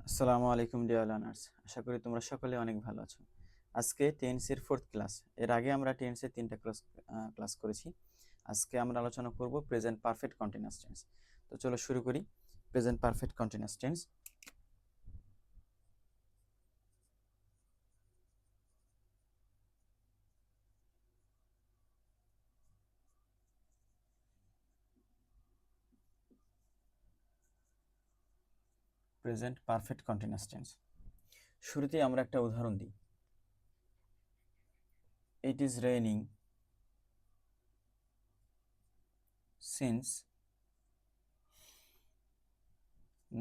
আসসালামু আলাইকুম dear learners, আশা করি তোমরা সকলে অনেক ভালো আছো। আজকে টেন্সের ফোর্থ ক্লাস। এর আগে আমরা টেন্সের তিনটা ক্লাস করেছি। আজকে আমরা আলোচনা করব প্রেজেন্ট পারফেক্ট কন্টিনিউয়াস টেন্স। তো চলো শুরু করি। Present perfect continuous tense. Present perfect continuous tense. শুরুতেই আমরা একটা উদাহরণ দিই। It is raining since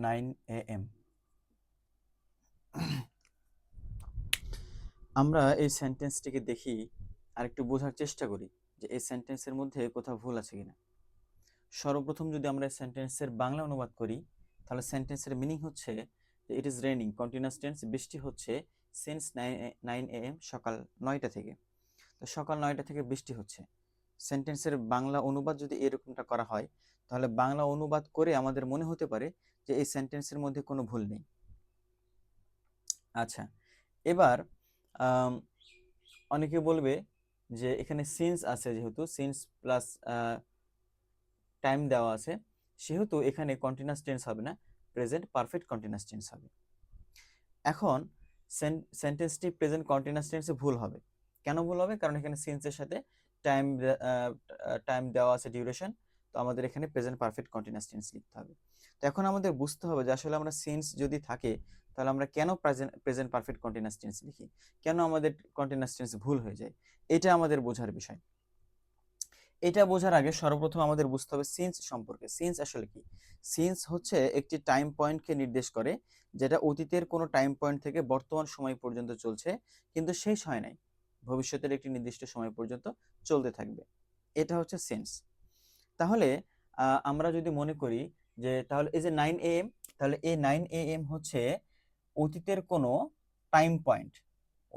9 AM। আমরা এই সেন্টেন্সটিকে দেখি আর একটু বোঝার চেষ্টা করি যে এই সেন্টেন্সের মধ্যে কোথাও ভুল আছে কিনা। সর্বপ্রথম যদি আমরা সেন্টেন্সের বাংলা অনুবাদ করি, তাহলে সেন্টেন্সের মিনিং হচ্ছে যে it is raining continuous tense, বৃষ্টি হচ্ছে সিন্স 9 AM, সকাল 9টা থেকে। তো সকাল 9টা থেকে বৃষ্টি হচ্ছে। সেন্টেন্সের বাংলা অনুবাদ যদি এরকমটা করা হয়, তাহলে বাংলা অনুবাদ করে আমাদের মনে হতে পারে যে এই সেন্টেন্সের মধ্যে কোনো ভুল নেই। আচ্ছা, এবার অনেকে বলবে যে এখানে সিন্স আছে, যেহেতু সিন্স প্লাস টাইম দেওয়া আছে, সেহেতু এখানে কন্টিনিউয়াস টেন্স হবে না, প্রেজেন্ট পারফেক্ট কন্টিনিউয়াস টেন্স হবে। এখন সেন্টেন্সটি প্রেজেন্ট কন্টিনিউয়াস টেন্সে ভুল হবে। কেন ভুল হবে? কারণ এখানে সিন্সের সাথে টাইম টাইম দেওয়া আছে, ডিউরেশন। তো আমাদের এখানে প্রেজেন্ট পারফেক্ট কন্টিনিউয়াস টেন্স লিখতে হবে। তো এখন আমাদের বুঝতে হবে যে আসলে আমরা সিন্স যদি থাকে, তাহলে আমরা কেন প্রেজেন্ট পারফেক্ট কন্টিনিউয়াস টেন্স লিখি, কেন আমাদের কন্টিনিউয়াস টেন্স ভুল হয়ে যায়, এটা আমাদের বোঝার বিষয়। এটা বোঝার আগে সর্বপ্রথম আমাদের বুঝতে হবে সিন্স সম্পর্কে। সিন্স আসলে কি? সিন্স হচ্ছে একটি টাইম পয়েন্টকে নির্দেশ করে, যেটা অতীতের কোনো টাইম পয়েন্ট থেকে বর্তমান সময় পর্যন্ত চলছে, কিন্তু শেষ হয় নাই, ভবিষ্যতের একটি নির্দিষ্ট সময় পর্যন্ত চলতে থাকবে। এটা হচ্ছে সিন্স। তাহলে আমরা যদি মনে করি যে তাহলে এই যে 9 AM, তাহলে এই 9 AM হচ্ছে অতীতের কোনো টাইম পয়েন্ট,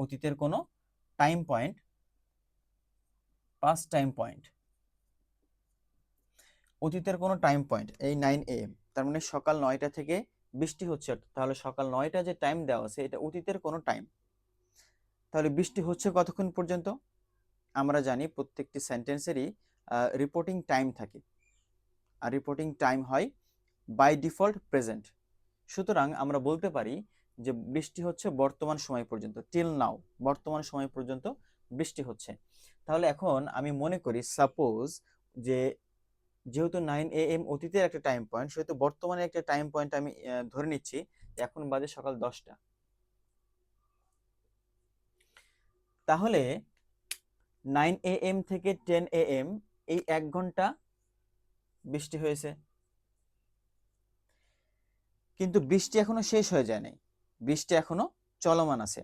অতীতের কোনো time point, past time point, অতীতের কোনো টাইম পয়েন্ট এই 9 AM। তার মানে সকাল 9টা থেকে বৃষ্টি হচ্ছে, তাহলে সকাল 9টা যে টাইম দেওয়া আছে এটা অতীতের কোনো টাইম। তাহলে বৃষ্টি হচ্ছে কতক্ষণ পর্যন্ত? আমরা জানি প্রত্যেকটি সেন্টেন্সেরই রিপোর্টিং টাইম থাকে, আর রিপোর্টিং টাইম হয় বাই ডিফল্ট প্রেজেন্ট। সুতরাং আমরা বলতে পারি যে বৃষ্টি হচ্ছে বর্তমান সময় পর্যন্ত, টিল নাও, বর্তমান সময় পর্যন্ত বৃষ্টি হচ্ছে। তাহলে এখন আমি মনে করি সাপোজ যে যেহেতু 9 AM অতীতের একটা টাইম পয়েন্ট, সেহেতু বর্তমানে একটা টাইম পয়েন্ট আমি ধরে নিচ্ছি এখন বাজে সকাল 10টা। তাহলে 9 AM থেকে 10 AM এই 1 ঘন্টা বৃষ্টি হয়েছে, কিন্তু বৃষ্টি এখনো শেষ হয়ে যায় নাই, বৃষ্টি এখনো চলমান আছে।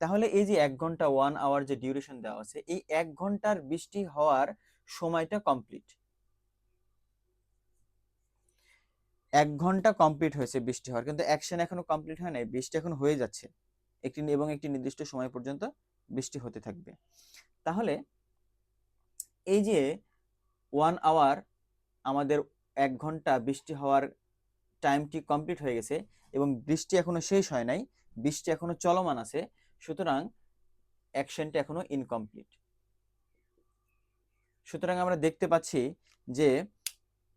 তাহলে এই যে 1 ঘন্টা, 1 আওয়ার যে ডিউরেশন দেওয়া আছে, এই 1 ঘন্টার বৃষ্টি হওয়ার সময়টা কমপ্লিট। 1 ঘন্টা কমপ্লিট হয়েছে বৃষ্টি হওয়ার, কিন্তু অ্যাকশন এখনো কমপ্লিট হয় নাই, বৃষ্টি এখন হয়ে যাচ্ছে একটি নির্দিষ্ট সময় পর্যন্ত বৃষ্টি হতে থাকবে। তাহলে এই যে 1 আওয়ার, আমাদের 1 ঘন্টা বৃষ্টি হওয়ার টাইমটি কমপ্লিট হয়ে গেছে এবং বৃষ্টি এখনো শেষ হয় নাই, বৃষ্টি এখনো চলমান আছে, সুতরাং অ্যাকশনটা এখনো ইনকমপ্লিট। সুতরাং আমরা দেখতে পাচ্ছি যে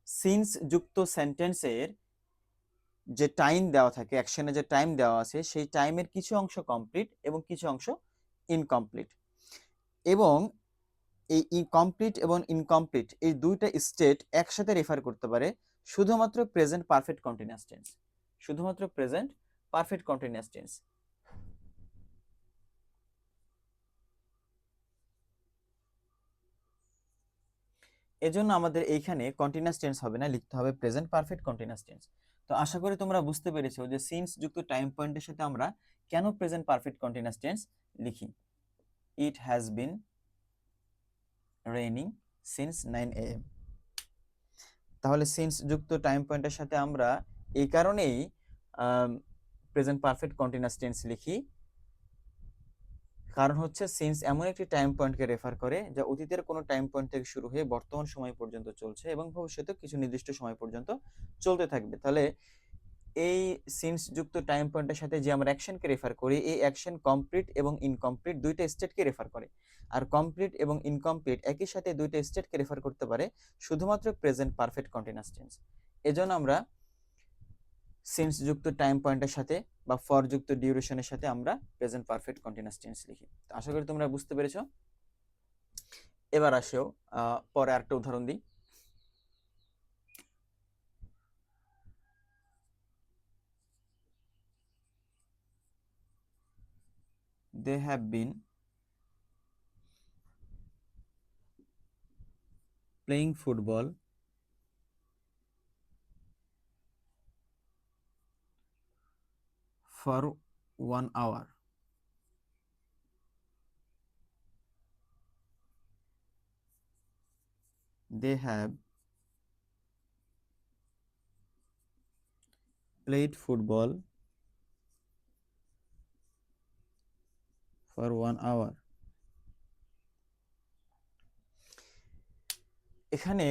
সিন্স যুক্ত সেন্টেন্সের যে টাইম দেওয়া থাকে, অ্যাকশনে যে টাইম দেওয়া আছে, সেই টাইমের কিছু অংশ কমপ্লিট এবং কিছু অংশ ইনকমপ্লিট। এবং এই কমপ্লিট এবং ইনকমপ্লিট এই দুইটা স্টেট একসাথে রেফার করতে পারে শুধুমাত্র প্রেজেন্ট পারফেক্ট কন্টিনিউয়াস টেন্স, শুধুমাত্র প্রেজেন্ট পারফেক্ট কন্টিনিউয়াস টেন্স। এজন্য আমাদের এইখানে কন্টিনিউয়াস টেন্স হবে না, লিখতে হবে প্রেজেন্ট পারফেক্ট কন্টিনিউয়াস টেন্স। তো আশা করি তোমরা বুঝতে পেরেছো যে সিন্স যুক্ত টাইম পয়েন্টের সাথে আমরা কেন প্রেজেন্ট পারফেক্ট কন্টিনিউয়াস টেন্স লিখি। ইট has been raining since 9 AM। তাহলে সিন্স যুক্ত টাইম পয়েন্টের সাথে আমরা এই কারণেই প্রেজেন্ট পারফেক্ট কন্টিনিউয়াস টেন্স লিখি, কারণ হচ্ছে সিন্স এমন একটি টাইম পয়েন্টকে রেফার করে যা অতীতের কোনো টাইম পয়েন্ট থেকে শুরু হয়ে বর্তমান সময় পর্যন্ত চলছে এবং ভবিষ্যতে কিছু নির্দিষ্ট সময় পর্যন্ত চলতে থাকবে। তাহলে এই সিন্স যুক্ত টাইম পয়েন্টের সাথে যে আমরা অ্যাকশনকে রেফার করি, এই অ্যাকশন কমপ্লিট এবং ইনকমপ্লিট দুইটা স্টেটকে রেফার করে। আর কমপ্লিট এবং ইনকমপ্লিট একই সাথে দুইটা স্টেটকে রেফার করতে পারে শুধুমাত্র প্রেজেন্ট পারফেক্ট কন্টিনিউয়াস টেন্স। এজন্য আমরা সিন্স যুক্ত টাইম পয়েন্টের সাথে বা ফর যুক্ত ডিউরেশনের সাথে আমরা প্রেজেন্ট পারফেক্ট কন্টিনিউয়াস টেন্স লিখি। তো আশা করি তোমরা বুঝতে পেরেছো। এবার আসেও পরে আরেকটা উদাহরণ দিই। They have been playing football for 1 hour. They have played football for 1 hour. এখানে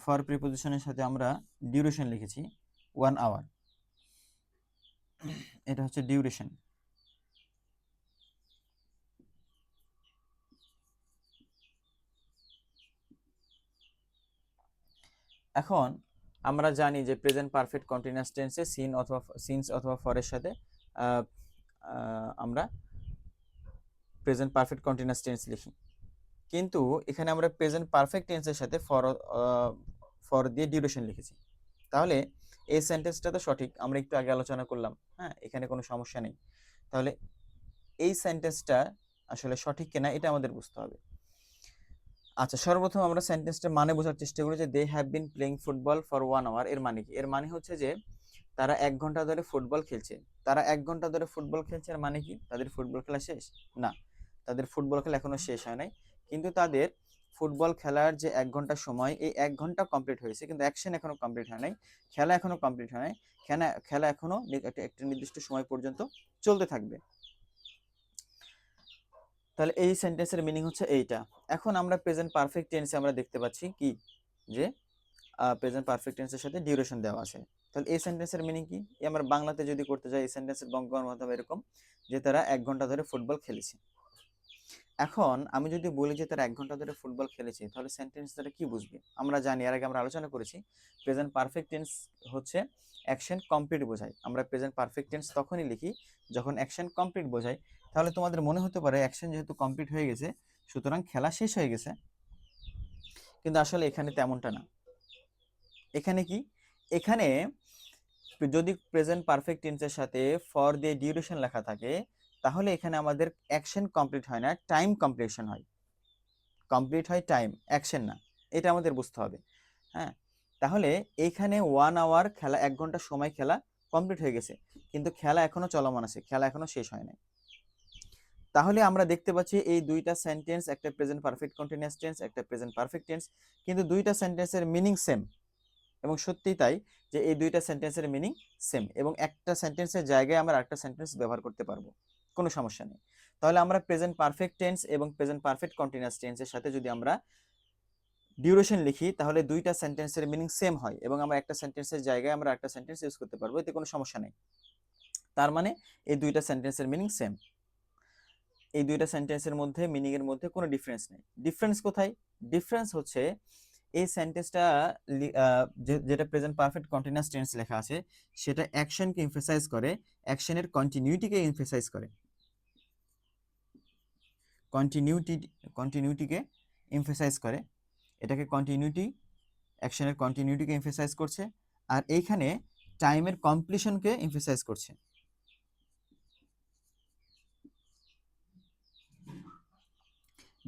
ফর প্রিপোজিশনের সাথে আমরা ডিউরেশন লিখেছি 1 আওয়ার। এটা হচ্ছে ডিউরেশন। এখন আমরা জানি যে প্রেজেন্ট পারফেক্ট কন্টিনিউয়াস টেন্সে সিন্স অথবা ফরের সাথে আমরা প্রেজেন্ট পারফেক্ট কন্টিনিউয়াস টেন্স লিখি, কিন্তু এখানে আমরা প্রেজেন্ট পারফেক্ট টেন্সের সাথে ফর দিয়ে ডিউরেশন লিখেছি। তাহলে এই সেন্টেন্সটা তো সঠিক, আমরা একটু আগে আলোচনা করলাম, হ্যাঁ, এখানে কোনো সমস্যা নেই। তাহলে এই সেন্টেন্সটা আসলে সঠিক কিনা এটা আমাদের বুঝতে হবে। আচ্ছা, সর্বপ্রথম আমরা সেন্টেন্সটা মানে বোঝার চেষ্টা করি যে they have been playing football for 1 hour. এর মানে কি? এর মানে হচ্ছে যে তারা 1 ঘন্টা ধরে ফুটবল খেলছে। তারা 1 ঘন্টা ধরে ফুটবল খেলছে, এর মানে কি? তাদের ফুটবল খেলা শেষ? না, তাদের ফুটবল খেলা এখনো শেষ হয় নাই, কিন্তু তাদের ফুটবল খেলার যে 1 ঘন্টা সময়, এই 1 ঘন্টা কমপ্লিট হয়েছে, কিন্তু অ্যাকশন এখনো কমপ্লিট হয় নাই, খেলা এখনো কমপ্লিট হয় নাই। খেলা এখনো একটা নির্দিষ্ট সময় পর্যন্ত চলতে থাকবে। তাহলে এই সেন্টেন্সের মিনিং হচ্ছে এইটা। এখন আমরা প্রেজেন্ট পারফেক্ট টেন্সে আমরা দেখতে পাচ্ছি কি, যে প্রেজেন্ট পারফেক্ট টেন্সের সাথে ডিউরেশন দেওয়া আছে। তাহলে এই সেন্টেন্সের মিনিং কি? আমরা বাংলাতে যদি করতে যাই, এই সেন্টেন্সের বঙ্গানুবাদ হবে এরকম যে তারা 1 ঘন্টা ধরে ফুটবল খেলেছে। এখন আমি যদি বলি যে তারা 1 ঘন্টা ধরে ফুটবল খেলেছে, তাহলে সেন্টেন্স দ্বারা কি বুঝবে? আমরা জানি, এর আগে আমরা আলোচনা করেছি, প্রেজেন্ট পারফেক্ট টেন্স হচ্ছে অ্যাকশন কমপ্লিট বোঝায়। আমরা প্রেজেন্ট পারফেক্ট টেন্স তখনই লিখি যখন অ্যাকশন কমপ্লিট বোঝায়। তাহলে তোমাদের মনে হতে পারে অ্যাকশন যেহেতু কমপ্লিট হয়ে গেছে, সুতরাং খেলা শেষ হয়ে গেছে, কিন্তু আসলে এখানে তেমনটা না। এখানে কি? এখানে যদি প্রেজেন্ট পারফেক্ট টেন্সের সাথে ফর দিয়ে ডিউরেশন লেখা থাকে, তাহলে এখানে আমাদের অ্যাকশন কমপ্লিট হয় না, টাইম কমপ্লিশন হয়। কমপ্লিট হয় টাইম, অ্যাকশন না, এটা আমাদের বুঝতে হবে। হ্যাঁ, তাহলে এইখানে 1 আওয়ার খেলা, 1 ঘন্টা সময় খেলা কমপ্লিট হয়ে গেছে, কিন্তু খেলা এখনো চলমান আছে, খেলা এখনো শেষ হয় নাই। তাহলে আমরা দেখতে পাচ্ছি এই দুইটা সেন্টেন্স, একটা প্রেজেন্ট পারফেক্ট কন্টিনিউয়াস টেন্স, একটা প্রেজেন্ট পারফেক্ট টেন্স, কিন্তু দুইটা সেন্টেন্সের মিনিং সেম। এবং সত্যিই তাই যে এই দুইটা সেন্টেন্সের মিনিং সেম, এবং একটা সেন্টেন্সের জায়গায় আমরা আরেকটা সেন্টেন্স ব্যবহার করতে পারবো, কোনো সমস্যা নেই। তাহলে আমরা প্রেজেন্ট পারফেক্ট টেন্স এবং প্রেজেন্ট পারফেক্ট কন্টিনিউয়াস টেন্সের সাথে যদি আমরা ডিউরেশন লিখি, তাহলে দুইটা সেন্টেন্সের মিনিং সেম হয়, এবং আমরা একটা সেন্টেন্সের জায়গায় আমরা একটা সেন্টেন্স ইউজ করতে পারবো, এতে কোনো সমস্যা নেই। তার মানে এই দুইটা সেন্টেন্সের মিনিং সেম। এই দুইটা সেন্টেন্সের মধ্যে মিনিং এর মধ্যে কোনো ডিফারেন্স নেই। ডিফারেন্স কোথায়? ডিফারেন্স হচ্ছে এই সেন্টেন্সটা যেটা প্রেজেন্ট পারফেক্ট কন্টিনিউয়াস টেন্স লেখা আছে, সেটা অ্যাকশনকে এমফাসাইজ করে, অ্যাকশনের কন্টিনিউটিকে এমফাসাইজ করে, কন্টিনিউটিকে এমফাসাইজ করে, এটাকে কন্টিনিউটি, অ্যাকশনের কন্টিনিউটিকে এমফাসাইজ করছে, আর এইখানে টাইমের কমপ্লিশনকে এমফাসাইজ করছে।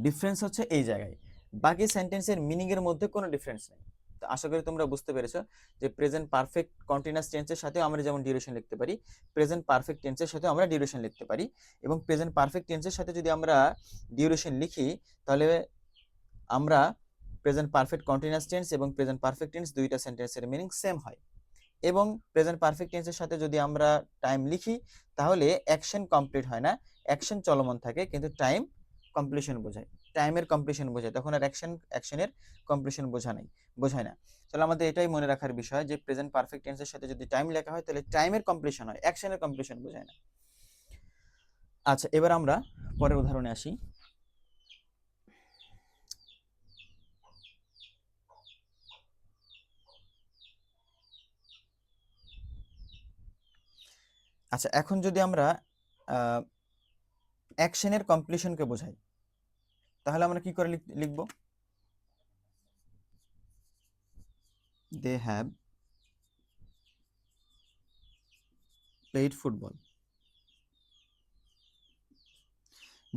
ডিফারেন্স হচ্ছে এই জায়গায়, বাকি সেন্টেন্সের মিনিং এর মধ্যে কোনো ডিফারেন্স নেই। তো আশা করি তোমরা বুঝতে পেরেছো যে প্রেজেন্ট পারফেক্ট কন্টিনিউয়াস টেন্সের সাথেও আমরা যেমন ডিউরেশন লিখতে পারি, প্রেজেন্ট পারফেক্ট টেন্সের সাথেও আমরা ডিউরেশন লিখতে পারি, এবং প্রেজেন্ট পারফেক্ট টেন্সের সাথে যদি আমরা ডিউরেশন লিখি, তাহলে আমরা প্রেজেন্ট পারফেক্ট কন্টিনিউয়াস টেন্স এবং প্রেজেন্ট পারফেক্ট টেন্স দুইটা সেন্টেন্সের মিনিং সেম হয়। এবং প্রেজেন্ট পারফেক্ট টেন্সের সাথে যদি আমরা টাইম লিখি, তাহলে অ্যাকশন কমপ্লিট হয় না, অ্যাকশন চলমান থাকে, কিন্তু টাইম কমপ্লিশন বোঝায়। টাইমের কমপ্লিশন বোঝায়, তখন আর অ্যাকশনের কমপ্লিশন বোঝায় না। তাহলে আমাদের এটাই মনে রাখার বিষয় যে প্রেজেন্ট পারফেক্ট টেন্সের সাথে যদি টাইম লেখা হয় তাহলে টাইমের কমপ্লিশন হয়, অ্যাকশনের কমপ্লিশন বোঝায় না। আচ্ছা, এবার আমরা পরের উদাহরণে আসি। আচ্ছা, এখন যদি আমরা অ্যাকশনের কমপ্লিশনকে বোঝাই তাহলে আমরা কি করে লিখব? They have played football.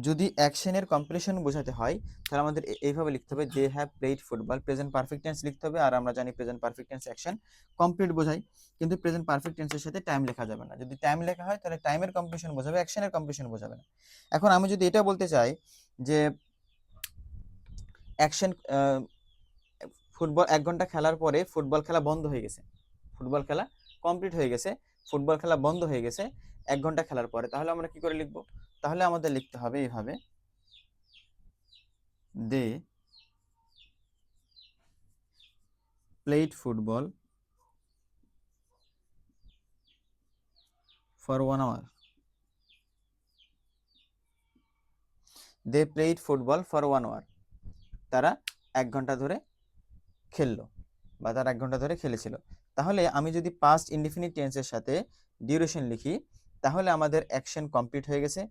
যদি অ্যাকশনের কমপ্লিশন বোঝাতে হয় তাহলে আমাদের এইভাবে লিখতে হবে, they have played football. Present perfect tense লিখতে হবে, আর আমরা জানি present perfect tense action complete বোঝায়, কিন্তু প্রেজেন্ট পারফেক্ট টেন্সের সাথে টাইম লেখা যাবে না। যদি টাইম লেখা হয় তাহলে টাইমের কমপ্লিশন বোঝাবে, অ্যাকশনের কমপ্লিশন বোঝাবে না। এখন আমি যদি এটা বলতে চাই যে অ্যাকশন ফুটবল 1 ঘন্টা খেলার পরে ফুটবল খেলা বন্ধ হয়ে গেছে, ফুটবল খেলা কমপ্লিট হয়ে গেছে, ফুটবল খেলা বন্ধ হয়ে গেছে 1 ঘন্টা খেলার পরে, তাহলে আমরা কি করে লিখব? তাহলে আমাদের লিখতে হবে এইভাবে, they played football for 1 hour। They played football for 1 hour। তারা 1 ঘন্টা ধরে খেললো বা তারা 1 ঘন্টা ধরে খেলেছিল। তাহলে আমি যদি পাস্ট ইনডিফিনিট টেন্সের সাথে ডিউরেশন লিখি তাহলে আমাদের অ্যাকশন কমপ্লিট হয়ে গেছে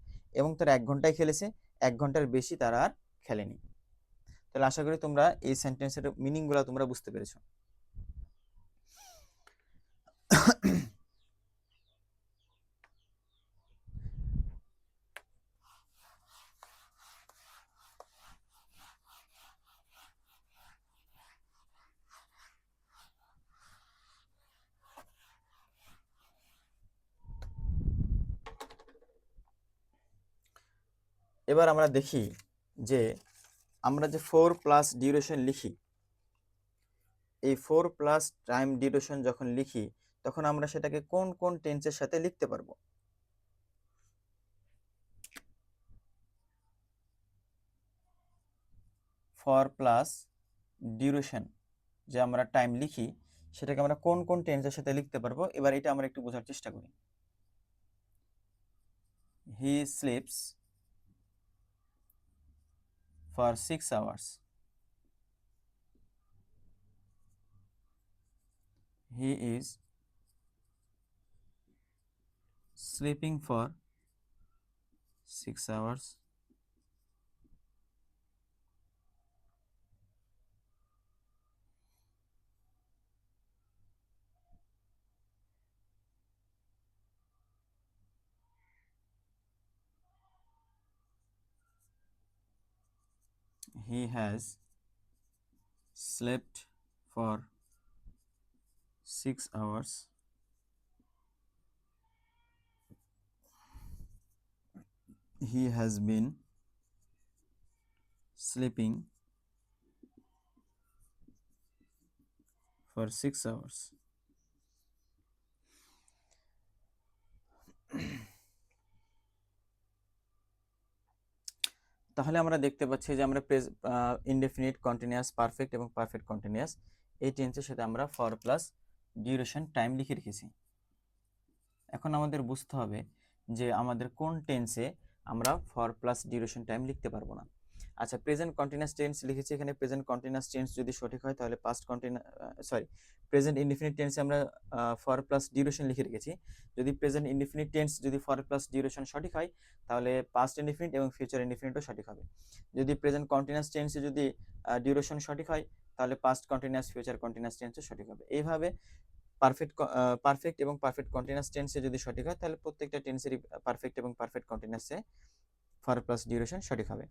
এবং তারা 1 ঘন্টায় খেলেছে, 1 ঘন্টার বেশি তারা আর খেলেনি। তাহলে আশা করি তোমরা এই সেন্টেন্সের মিনিংগুলো তোমরা বুঝতে পেরেছো। এবার আমরা দেখি যে আমরা যে 4 প্লাস ডিউরেশন লিখি, এই 4 প্লাস টাইম ডিউরেশন যখন লিখি তখন আমরা সেটাকে কোন কোন টেন্সের সাথে লিখতে পারবো। 4 প্লাস ডিউরেশন যে আমরা টাইম লিখি সেটাকে আমরা কোন কোন টেন্সের সাথে লিখতে পারবো, এবার এটা আমরা একটু বোঝার চেষ্টা করি। হি slips for 6 hours. He is sleeping for 6 hours. He has slept for 6 hours. He has been sleeping for 6 hours. তাহলে আমরা দেখতে পাচ্ছি যে আমরা ইনডেফিনিট, কন্টিনিউয়াস, পারফেক্ট এবং পারফেক্ট কন্টিনিউয়াস এই টেন্সের সাথে আমরা 4 প্লাস ডিউরেশন টাইম লিখে রেখেছি। এখন আমাদের বুঝতে হবে যে আমাদের কোন টেন্সে আমরা 4 প্লাস ডিউরেশন টাইম লিখতে পারবো না। আচ্ছা, প্রেজেন্ট কন্টিনিউয়াস টেন্স লিখেছি, এখানে প্রেজেন্ট কন্টিনিউয়াস টেন্স যদি সঠিক হয় তাহলে প্রেজেন্ট ইনডিফিনিট টেন্সে আমরা 4 প্লাস ডিউরেশন লিখে রেখেছি। যদি প্রেজেন্ট ইনডিফিনিট টেন্স যদি 4 প্লাস ডিউরেশন সঠিক হয় তাহলে পাস্ট ইনডিফিনিট এবং ফিউচার ইনডিফিনিটও সঠিক হবে। যদি প্রেজেন্ট কন্টিনিউয়াস টেন্সে যদি ডিউরেশন সঠিক হয় তাহলে পাস্ট কন্টিনিউয়াস, ফিউচার কন্টিনিউয়াস টেন্সও সঠিক হবে। এইভাবে পারফেক্ট এবং পারফেক্ট কন্টিনিউয়াস টেন্সে যদি সঠিক হয় তাহলে প্রত্যেকটা টেন্সেরই পারফেক্ট এবং পারফেক্ট কন্টিনিউয়াসে 4 প্লাস ডিউরেশন সঠিক হবে।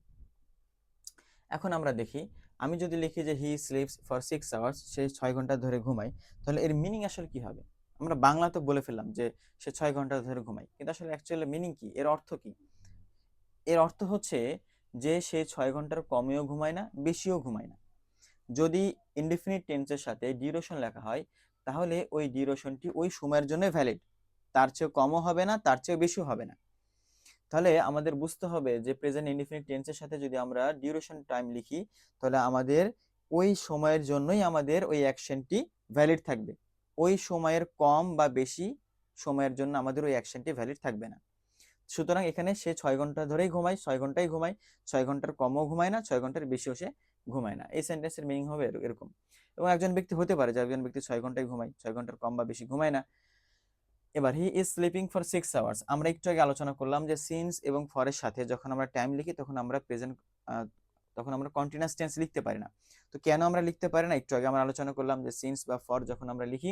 এখন আমরা দেখি, আমি যদি লিখি যে হি স্লিপস ফর 6 আওয়ার্স, সে 6 ঘন্টা ধরে ঘুমায়, তাহলে এর মিনিং আসলে কি হবে? আমরা বাংলা তো বলে ফেললাম যে সে 6 ঘন্টা ধরে ঘুমায়, কিন্তু আসলে অ্যাকচুয়ালি মিনিং কি, এর অর্থ কি? এর অর্থ হচ্ছে যে সে 6 ঘন্টার কমেও ঘুমায় না, বেশিও ঘুমায় না। যদি ইনডিফিনিট টেন্সের সাথে ডিউরেশন লেখা হয় তাহলে ওই ডিউরেশনটি ওই সময়ের জন্য ভ্যালিড, তার চেয়ে কমও হবে না, তার চেয়ে বেশিও হবে না। তাহলে আমাদের বুঝতে হবে যে প্রেজেন্ট ইনডিফিনিট টেন্সের সাথে যদি আমরা ডিউরেশন টাইম লিখি, তাহলে আমাদের ওই সময়ের জন্যই আমাদের ওই অ্যাকশনটি ভ্যালিড থাকবে। ওই সময়ের কম বা বেশি সময়ের জন্য আমাদের ওই অ্যাকশনটি ভ্যালিড থাকবে না। সুতরাং এখানে সে 6 ঘন্টা ধরেই ঘুমায়, 6 ঘন্টাই ঘুমায়, 6 ঘন্টার কমও ঘুমায় না, 6 ঘন্টার বেশিও সে ঘুমায় না। এই সেন্টেন্সের মিনিং হবে এরকম। এবং একজন ব্যক্তি হতে পারে যে একজন ব্যক্তি 6 ঘন্টায় ঘুমায়, 6 ঘন্টার কম বা বেশি ঘুমায় না। এবার he is sleeping for 6 hours. আমরা একটু আগে আলোচনা করলাম যে সিন্স এবং ফরের সাথে যখন আমরা টাইম লিখি তখন আমরা তখন আমরা কন্টিনিউয়াস টেন্স লিখতে পারি না। তো কেন আমরা লিখতে পারি না, একটু আগে আমরা আলোচনা করলাম যে সিন্স বা ফর যখন আমরা লিখি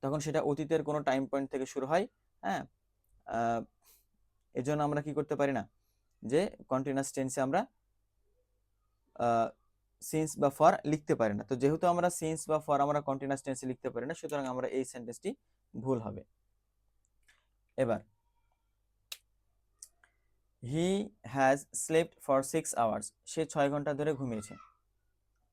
তখন সেটা অতীতের কোনো টাইম পয়েন্ট থেকে শুরু হয়। হ্যাঁ, এজন্য আমরা কি করতে পারি না, যে কন্টিনিউয়াস টেন্সে আমরা সিন্স বা ফর লিখতে পারি না। তো যেহেতু আমরা সিন্স বা ফর আমরা কন্টিনিউয়াস টেন্সে লিখতে পারি না, সুতরাং আমরা এই সেন্টেন্সটি ভুল হবে। এবার he has slept for 6 hours. সে 6 ঘন্টা ধরে ঘুমিয়েছে।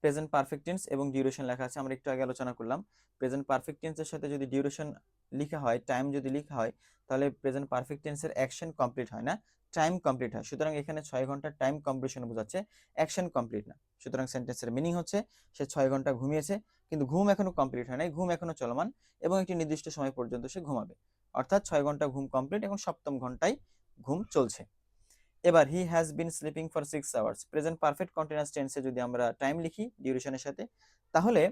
প্রেজেন্ট পারফেক্ট টেন্স এবং ডিউরেশন লেখা আছে, আমরা একটু আগে আলোচনা করলাম। প্রেজেন্ট পারফেক্ট টেন্সের সাথে যদি ডিউরেশন লেখা হয়, টাইম যদি লেখা হয়, তাহলে প্রেজেন্ট পারফেক্ট টেন্সের অ্যাকশন কমপ্লিট হয় না, টাইম কমপ্লিট হয়। সুতরাং এখানে 6 ঘন্টার টাইম কমপ্লিশন বোঝাচ্ছে, অ্যাকশন কমপ্লিট না। সুতরাং সেন্টেন্সের মিনিং হচ্ছে সে 6 ঘন্টা ঘুমিয়েছে, কিন্তু ঘুম এখনো কমপ্লিট হয় নাই, ঘুম এখনো চলমান এবং একটি নির্দিষ্ট সময় পর্যন্ত সে ঘুমাবে। অর্থাৎ 6 ঘন্টা ঘুম কমপ্লিট এবং 7ম ঘন্টায় ঘুম চলছে। এবার he has been sleeping for 6 hours. Present perfect continuous টেন্সে যদি আমরা টাইম লিখি ডিউরেশনের সাথে, তাহলে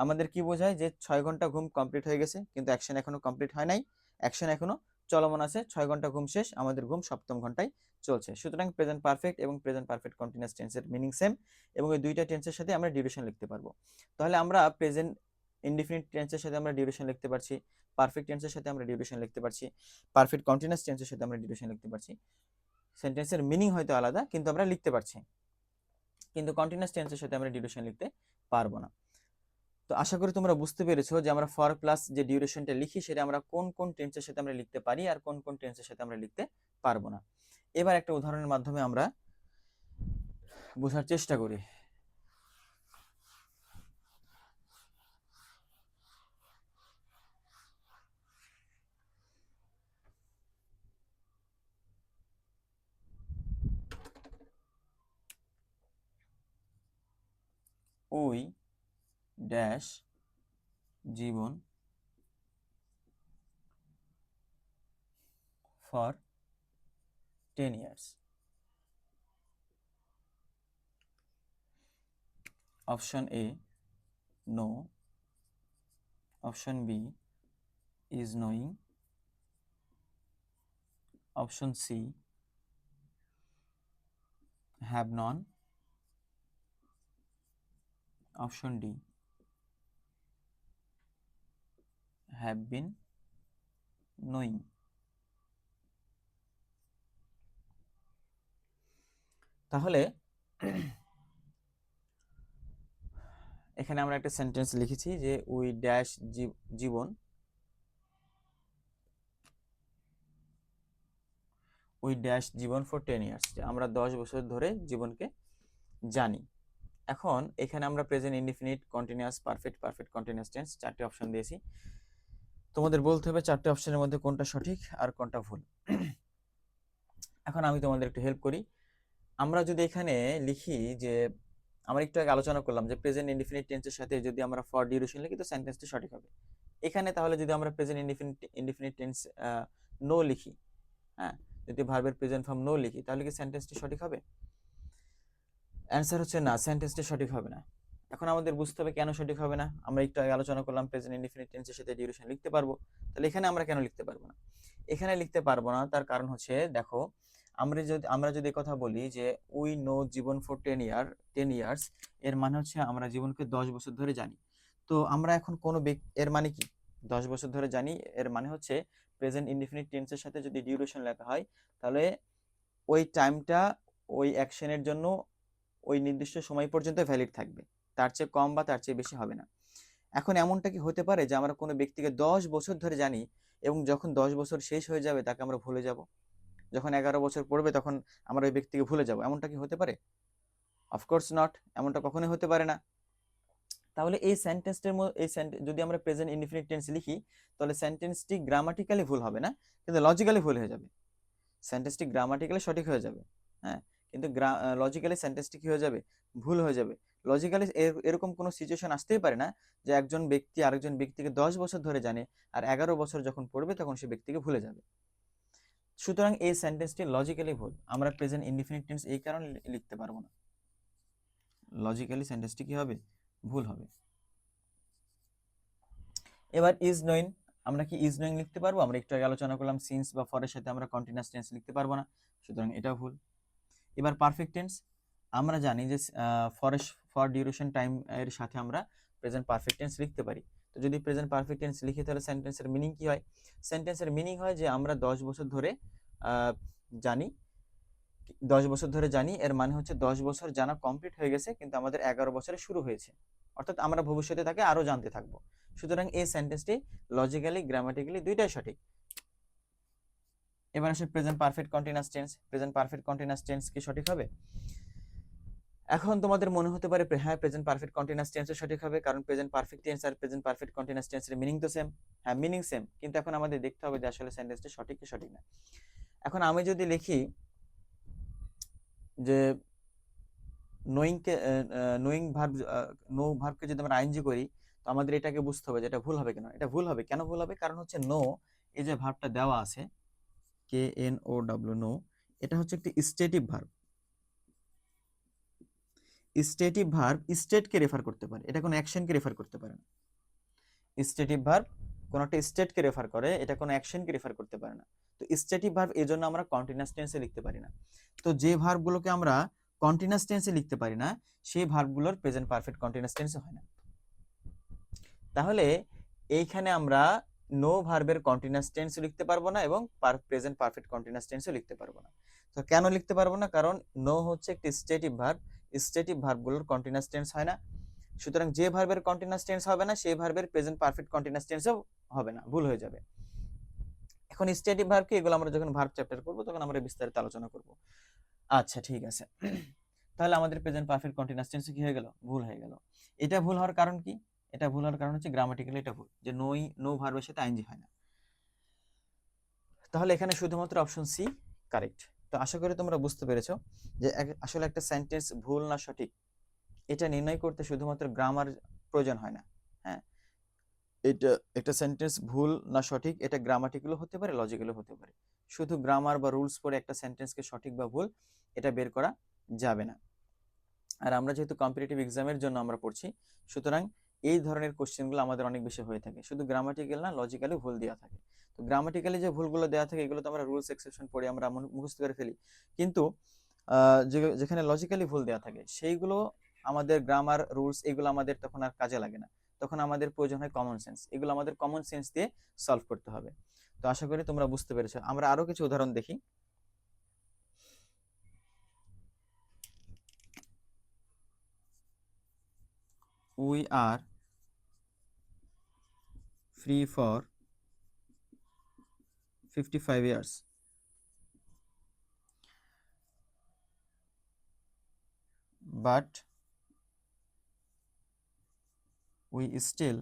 আমাদের কি বোঝায় যে 6 ঘন্টা ঘুম কমপ্লিট হয়ে গেছে, কিন্তু অ্যাকশন এখনো কমপ্লিট হয় নাই, অ্যাকশন এখনো চলমান আছে। 6 ঘন্টা ঘুম শেষ, আমাদের ঘুম 7ম ঘন্টায় চলছে। সুতরাং প্রেজেন্ট পারফেক্ট এবং প্রেজেন্ট পারফেক্ট কন্টিনিউয়াস টেন্সের মিনিং সেম, এবং এই দুইটা টেন্সের সাথে আমরা ডিউরেশন লিখতে পারবো। তাহলে আমরা প্রেজেন্ট ইনডিফিনিট টেন্সের সাথে আমরা ডিউরেশন লিখতে পারছি, পারফেক্ট টেন্সের সাথে আমরা ডিউরেশন লিখতে পারছি, পারফেক্ট কন্টিনিউয়াস টেন্সের সাথে আমরা ডিউরেশন লিখতে পারছি। সেন্টেন্সের মিনিং হয়তো আলাদা, কিন্তু আমরা লিখতে পারছি, কিন্তু কন্টিনিউয়াস টেন্সের সাথে আমরা ডিউরেশন লিখতে পারবো না। তো আশা করি তোমরা বুঝতে পেরেছো যে আমরা ফর প্লাস যে ডিউরেশনটা লিখি সেটা আমরা কোন কোন টেন্সের সাথে আমরা লিখতে পারি আর কোন কোন টেন্সের সাথে আমরা লিখতে পারবো না। এবার একটা উদাহরণের মাধ্যমে আমরা বোঝার চেষ্টা করি। ওই dash Jibon for 10 years। Option A know, option B is knowing, option C have known, option D have been knowing. তাহলে এখানে আমরা একটা সেন্টেন্স লিখেছি যে we dash Jibon, we dash Jibon for 10 years, যে আমরা 10 বছর ধরে জীবনকে জানি। এখন এখানে আমরা present indefinite, continuous, perfect, perfect continuous tense 4টি অপশন দিয়েছি। তোমাদের বলতে হবে 4টি অপশনের মধ্যে কোনটা সঠিক আর কোনটা ভুল। এখন আমি তোমাদের একটু হেল্প করি। আমরা যদি এখানে লিখি যে আমরা একটু আগে আলোচনা করলাম যে প্রেজেন্ট ইনডিফিনিট টেন্সের সাথে যদি আমরা ফর ডিউরেশন লিখি তো সেন্টেন্সটি সঠিক হবে। এখানে তাহলে যদি আমরা প্রেজেন্ট ইনডিফিনিট টেন্স নো লিখি, হ্যাঁ, যদি ভার্বের প্রেজেন্ট ফর্ম নো লিখি, তাহলে কি সেন্টেন্সটি সঠিক হবে? অ্যান্সার হচ্ছে না, সেন্টেন্সটি সঠিক হবে না। এখন আমাদের বুঝতে হবে কেন সঠিক হবে না। আমরা একটু আগে আলোচনা করলাম প্রেজেন্ট ইনডিফিনিট টেন্সের সাথে ডিউরেশন লিখতে পারবো, তাহলে এখানে আমরা কেন লিখতে পারবো না? এখানে লিখতে পারবো না তার কারণ হচ্ছে, দেখো আমরা যদি কথা বলি যে we know Jibon for 10 years, এর মানে হচ্ছে আমরা জীবনকে 10 বছর ধরে জানি। তো আমরা এখন কোনো এর মানে কি 10 বছর ধরে জানি, এর মানে হচ্ছে প্রেজেন্ট ইনডিফিনিট টেন্সের সাথে যদি ডিউরেশন লেখা হয়, তাহলে ওই টাইমটা ওই অ্যাকশনের জন্য ওই নির্দিষ্ট সময় পর্যন্ত ভ্যালিড থাকবে, তার চেয়ে কম বা তার চেয়ে বেশি হবে না। এখন এমনটা কি হতে পারে যে আমরা কোনো ব্যক্তিকে 10 বছর ধরে জানি এবং যখন 10 বছর শেষ হয়ে যাবে তাকে আমরা ভুলে যাব, যখন 11 বছর পড়বে তখন আমরা ওই ব্যক্তিকে ভুলে যাব, এমনটা কি হতে পারে? অফকোর্স নট, এমনটা কখনোই হতে পারে না। তাহলে এই যদি আমরা প্রেজেন্ট ইনডিফিনিট টেন্স লিখি, তাহলে সেন্টেন্সটি গ্রামাটিক্যালি ভুল হবে না, কিন্তু লজিক্যালি ভুল হয়ে যাবে। সেন্টেন্সটি গ্রামাটিক্যালি সঠিক হয়ে যাবে, হ্যাঁ, কিন্তু লজিক্যালি সেন্টেন্সটি কি হয়ে যাবে, ভুল হয়ে যাবে। লজিক্যালি এরকম কোনো সিচুয়েশন আসতেই পারে না যে একজন ব্যক্তি আরেকজন ব্যক্তিকে 10 বছর ধরে জানে, আর 11 বছর যখন পড়বে তখন সে ব্যক্তিকে ভুলে যাবে। সুতরাং এই সেন্টেন্সটি লজিক্যালি ভুল, আমরা প্রেজেন্ট ইনডিফিনিট টেন্স এই কারণে লিখতে পারবো না, লজিক্যালি সেন্টেন্সটি কি হবে, ভুল হবে। এবার ইজ নোইং, আমরা কি ইজ নোইং লিখতে পারবো? আমরা একটু আগে আলোচনা করলাম সিন্স বা ফরের সাথে আমরা কন্টিনিউয়াস টেন্স লিখতে পারবো না, সুতরাং এটা ভুল। এবার পারফেক্ট টেন্স, আমরা জানি যে ফর ডিউরেশন টাইম এর সাথে আমরা প্রেজেন্ট পারফেক্ট টেন্স লিখতে পারি। তো যদি প্রেজেন্ট পারফেক্ট টেন্স লিখি তাহলে সেন্টেন্সের মিনিং কি হয়? সেন্টেন্সের মিনিং হয় যে আমরা 10 বছর ধরে জানি, 10 বছর ধরে জানি, এর মানে হচ্ছে 10 বছর জানা কমপ্লিট হয়ে গেছে, কিন্তু আমাদের 11 বছরে শুরু হয়েছে, অর্থাৎ আমরা ভবিষ্যতে তাকে আরো জানতে থাকবো। সুতরাং এই সেন্টেন্সটি লজিক্যালি গ্রামাটিক্যালি দুইটাই সঠিক। এবার আসে present perfect continuous tense. Present perfect continuous tense কি সঠিক হবে? এখন তোমাদের মনে হতে পারে হ্যাঁ প্রেজেন্ট পারফেক্ট কন্টিনিউয়াস টেন্সও সঠিক হবে, কারণ প্রেজেন্ট পারফেক্ট টেন্স আর প্রেজেন্ট পারফেক্ট কন্টিনিউয়াস টেন্সের মিনিং তো সেম। হ্যাঁ, মিনিং সেম, কিন্তু এখন আমাদের দেখতে হবে যে আসলে সেন্টেন্সটা সঠিক কি সঠিক না। এখন আমি যদি লিখি যে নোয়িং ভার্ব, নো ভার্বকে যদি আমরা আইএনজি করি, তো আমাদের এটাকে বুঝতে হবে যে এটা ভুল হবে কেন। এটা ভুল হবে, কেন ভুল হবে? কারণ হচ্ছে নো, এই যে ভার্বটা দেওয়া আছে KNOW, নো, এটা হচ্ছে একটি স্টেটিভ ভার্ব। স্টেটিভ ভার্ব স্টেটকে রেফার করতে পারে, এটা কোনো অ্যাকশনকে রেফার করতে পারে না। স্টেটিভ ভার্ব কোন একটা স্টেটকে রেফার করে, এটা কোনো অ্যাকশনকে রেফার করতে পারে না। তো স্টেটিভ ভার্ব এই জন্য আমরা কন্টিনিউয়াস টেন্সে লিখতে পারি না। তো যে ভার্বগুলোকে আমরা কন্টিনিউয়াস টেন্সে লিখতে পারি না, সেই ভার্বগুলোর প্রেজেন্ট পারফেক্ট কন্টিনিউয়াস টেন্সে হয় না। তাহলে এইখানে আমরা নো ভার্বের কন্টিনিউয়াস টেন্স লিখতে পারবো না এবং প্রেজেন্ট পারফেক্ট কন্টিনিউয়াস টেন্সও লিখতে পারবো না। তো কেন লিখতে পারবো না? কারণ নো হচ্ছে একটি স্টেটিভ ভার্ব, স্টেটিভ ভার্বগুলোর কন্টিনিউয়াস টেন্স হয় না। সুতরাং যে ভার্বের কন্টিনিউয়াস টেন্স হবে না, সেই ভার্বের প্রেজেন্ট পারফেক্ট কন্টিনিউয়াস টেন্সও হবে না, ভুল হয়ে যাবে। এখন স্টেটিভ ভার্ব কি, এগুলো আমরা যখন ভার্ব চ্যাপ্টার করব তখন আমরা বিস্তারিত আলোচনা করব। আচ্ছা, ঠিক আছে। তাহলে আমাদের প্রেজেন্ট পারফেক্ট কন্টিনিউয়াস টেন্স কি হয়ে গেল? ভুল হয়ে গেল। এটা ভুল হওয়ার কারণ কি? এটা ভুল হওয়ার কারণ হচ্ছে গ্রামাটিক্যালি এটা ভুল, যে নো ভার্বের সাথে আইএনজি হয় না। তাহলে এখানে শুধুমাত্র অপশন সি কারেক্ট। তো আশা করি তোমরা বুঝতে পেরেছো যে আসলে একটা সেন্টেন্স ভুল না সঠিক এটা নির্ণয় করতে শুধুমাত্র গ্রামার প্রয়োজন হয় না। হ্যাঁ, এটা একটা সেন্টেন্স ভুল না সঠিক এটা গ্রামাটিক্যালও হতে পারে, লজিক্যালও হতে পারে। শুধু গ্রামার বা রুলস পড়ে একটা সেন্টেন্সকে সঠিক বা ভুল এটা বের করা যাবে না। আর আমরা যেহেতু কম্পিটিটিভ এক্সামের জন্য আমরা পড়ছি, সুতরাং এই ধরনের কোশ্চেনগুলো আমাদের অনেক বেশি হয়ে থাকে, শুধু গ্রামাটিক্যাল না লজিক্যালি ভুল দেওয়া থাকে। তো গ্রামাটিক্যালি যে ভুলগুলো দেওয়া থাকে এগুলো তো আমরা রুলস এক্সেপশন পড়ে আমরা মুখস্থ করে ফেলি, কিন্তু যেখানে লজিক্যালি ভুল দেওয়া থাকে সেইগুলো আমাদের গ্রামার রুলস এগুলো আমাদের তখন আর কাজে লাগে না, তখন আমাদের প্রয়োজন হয় কমন সেন্স, এগুলো আমাদের কমন সেন্স দিয়ে সলভ করতে হবে। তো আশা করি তোমরা বুঝতে পেরেছো। আমরা আরো কিছু উদাহরণ দেখি। We are free for 55 years, but we still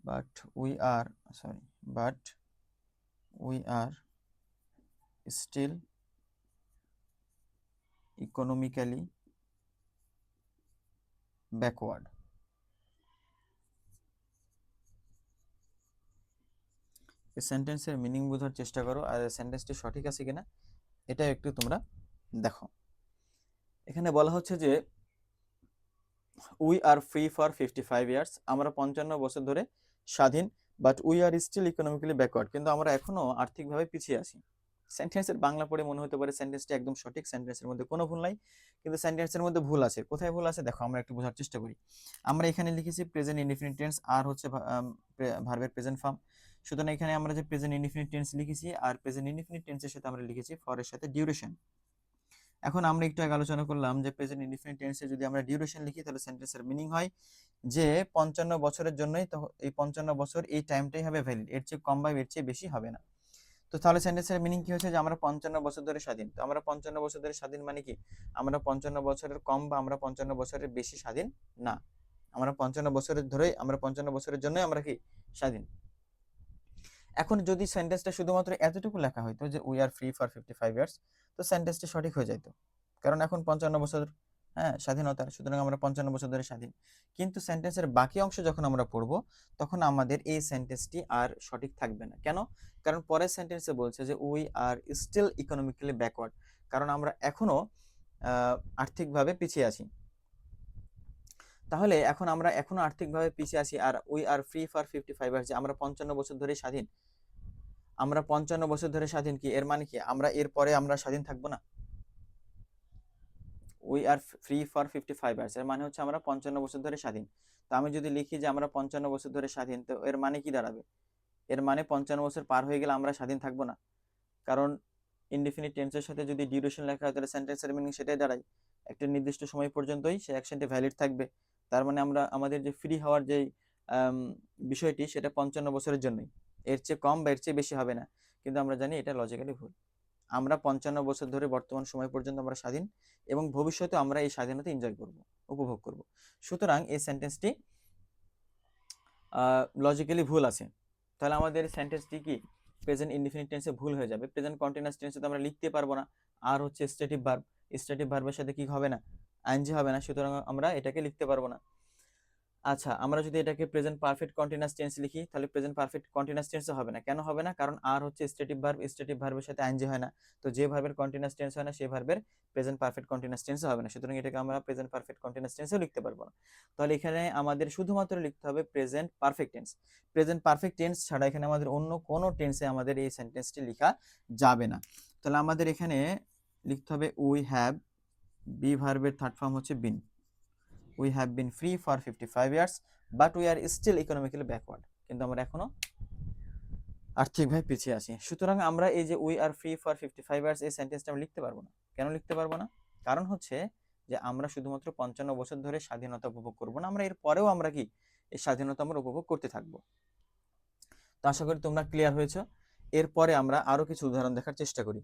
but we are still economically backward. এই সেন্টেন্সের মিনিং বোঝার চেষ্টা করো, আর সেন্টেন্সটি সঠিক আছে কিনা এটা একটু তোমরা দেখো। এখানে বলা হচ্ছে যে we are free for 55 years, আমরা 55 বছর ধরে স্বাধীন, but we are still economically backward, কিন্তু আমরা এখনো আর্থিকভাবে পিছিয়ে আছি। সেন্টেন্সের বাংলা পড়ে মনে হতে পারে সেন্টেন্সটি একদম সঠিক, সেন্টেন্সের মধ্যে কোনো ভুল নাই, কিন্তু সেন্টেন্সের মধ্যে ভুল আছে। কোথায় ভুল আছে দেখো, আমরা একটু বোঝার চেষ্টা করি। আমরা এখানে লিখেছি প্রেজেন্ট ইনডিফিনিট টেন্স, আর হচ্ছে ভার্বের প্রেজেন্ট ফর্ম। সুতরাং এখানে আমরা যে প্রেজেন্ট ইনডিফিনিট টেন্স লিখেছি আর প্রেজেন্ট ইনডিফিনিট টেন্সের সাথে আমরা লিখেছি ফরের সাথে ডিউরেশন। এখন আমরা একটু আগে আলোচনা করলাম যে প্রেজেন্ট ইনডিফিনিট টেন্সে যদি আমরা ডিউরেশন লিখি তাহলে সেন্টেন্সের মিনিং হয় যে 55 বছরের জন্যই, তো এই 55 বছর এই টাইমটাই হবে ভ্যালিড, এর চেয়ে কম বা এর চেয়ে বেশি হবে না। তো তাহলে সেন্টেন্সের মিনিং কি হচ্ছে যে আমরা 55 বছর ধরে স্বাধীন। তো আমরা 55 বছর ধরে স্বাধীন মানে কি? আমরা 55 বছরের কম বা আমরা 55 বছরের বেশি স্বাধীন না। আমরা 55 বছরের জন্যই আমরা কি স্বাধীন। এখন যদি সেন্টেন্সটা শুধুমাত্র এতটুকু লেখা হইতো যে we are free for 55 years, তো সেন্টেন্সটা সঠিক হয়ে যেত, কারণ এখন 55 বছর, হ্যাঁ, স্বাধীনতার, সুতরাং আমরা 55 বছর ধরে স্বাধীন। কিন্তু সেন্টেন্সের বাকি অংশ যখন আমরা পড়বো, তখন আমাদের এই সেন্টেন্সটি আর সঠিক থাকবে না। কেন? কারণ পরের সেন্টেন্সে বলছে যে we are still economically backward, কারণ আমরা এখনো আর্থিকভাবে পিছিয়ে আছি। তাহলে এখন আমরা এখনো আর্থিকভাবে পিছিয়ে আছি, আর we are free for 55 years, যে আমরা 55 বছর ধরে স্বাধীন, আমরা 55 বছর ধরে স্বাধীন, কি এর মানে কি আমরা এরপরে আমরা স্বাধীন থাকবো না? We are free for 55 years এর মানে হচ্ছে আমরা 55 বছর ধরে স্বাধীন। তো আমি যদি লিখি যে আমরা 55 বছর ধরে স্বাধীন, তো এর মানে কি দাঁড়াবে? এর মানে 55 বছর পার হয়ে গেলে আমরা স্বাধীন থাকবো না, কারণ ইনডিফিনিট টেন্সের সাথে যদি ডিউরেশন লেখা হয় তাহলে সেন্টেন্সের মিনিং সেটাই দাঁড়ায়, একটা নির্দিষ্ট সময় পর্যন্তই সেই অ্যাকশনটি ভ্যালিড থাকবে। তার মানে আমরা আমাদের যে ফ্রি হওয়ার যে বিষয়টি, সেটা 55 বছরের জন্যই, এর চেয়ে কম বা এর চেয়ে বেশি হবে না। কিন্তু আমরা জানি এটা লজিক্যালি ভুল। আমরা 55 বছর ধরে বর্তমান সময় পর্যন্ত আমরা স্বাধীন, এবং ভবিষ্যতে আমরা এই স্বাধীনতা এনজয় করব, উপভোগ করব। সুতরাং এই সেন্টেন্সটি লজিক্যালি ভুল আছে। তাহলে আমাদের সেন্টেন্সটি কি প্রেজেন্ট ইনডিফিনিট টেন্সে ভুল হয়ে যাবে। প্রেজেন্ট কন্টিনিউয়াস টেন্সে তো আমরা লিখতে পারবো না, আর হচ্ছে স্ট্যাটিক ভার্ব, স্ট্যাটিক ভার্বের সাথে কি হবে না, আইএনজি হবে না, সুতরাং আমরা এটাকে লিখতে পারবো না। আচ্ছা, আমরা যদি এটাকে প্রেজেন্ট পারফেক্ট কন্টিনিউয়াস টেন্স লিখি, তাহলে প্রেজেন্ট পারফেক্ট কন্টিনিউয়াস টেন্সে হবে না। কেন হবে না? কারণ আর হচ্ছে স্ট্যাটিক ভার্ব, স্ট্যাটিক ভার্বের সাথে আইএনজি হয় না। তো যে ভার্বের কন্টিনিউয়াস টেন্স হয় না, সেই ভার্বের প্রেজেন্ট পারফেক্ট কন্টিনিউয়াস টেন্সে হবে না, সুতরাং এটাকে আমরা প্রেজেন্ট পারফেক্ট কন্টিনিউয়াস টেন্সেও লিখতে পারবো না। তাহলে এখানে আমাদের শুধুমাত্র লিখতে হবে present perfect tense. Present perfect tense ছাড়া এখানে আমাদের অন্য কোনো টেন্সে আমাদের এই সেন্টেন্সটি লেখা যাবে না। তাহলে আমাদের এখানে লিখতে হবে উই হ্যাভ, বি ভার্বের থার্ড ফর্ম হচ্ছে been. We have been free for 55 years but we are still economically backward, কিন্তু আমরা এখনো আর্থিকভাবে পিছিয়ে আছি। সুতরাং আমরা এই যে we are free for 55 years এই সেন্টেন্সটা আমরা লিখতে পারবো না। কেন লিখতে পারবো না? কারণ হচ্ছে যে আমরা শুধুমাত্র 55 বছর ধরে স্বাধীনতা উপভোগ করবো না, আমরা এর পরেও আমরা কি এই স্বাধীনতা আমরা উপভোগ করতে থাকবো। তো আশা করি তোমরা ক্লিয়ার হয়েছো। এরপরে আমরা আরো কিছু উদাহরণ দেখার চেষ্টা করি।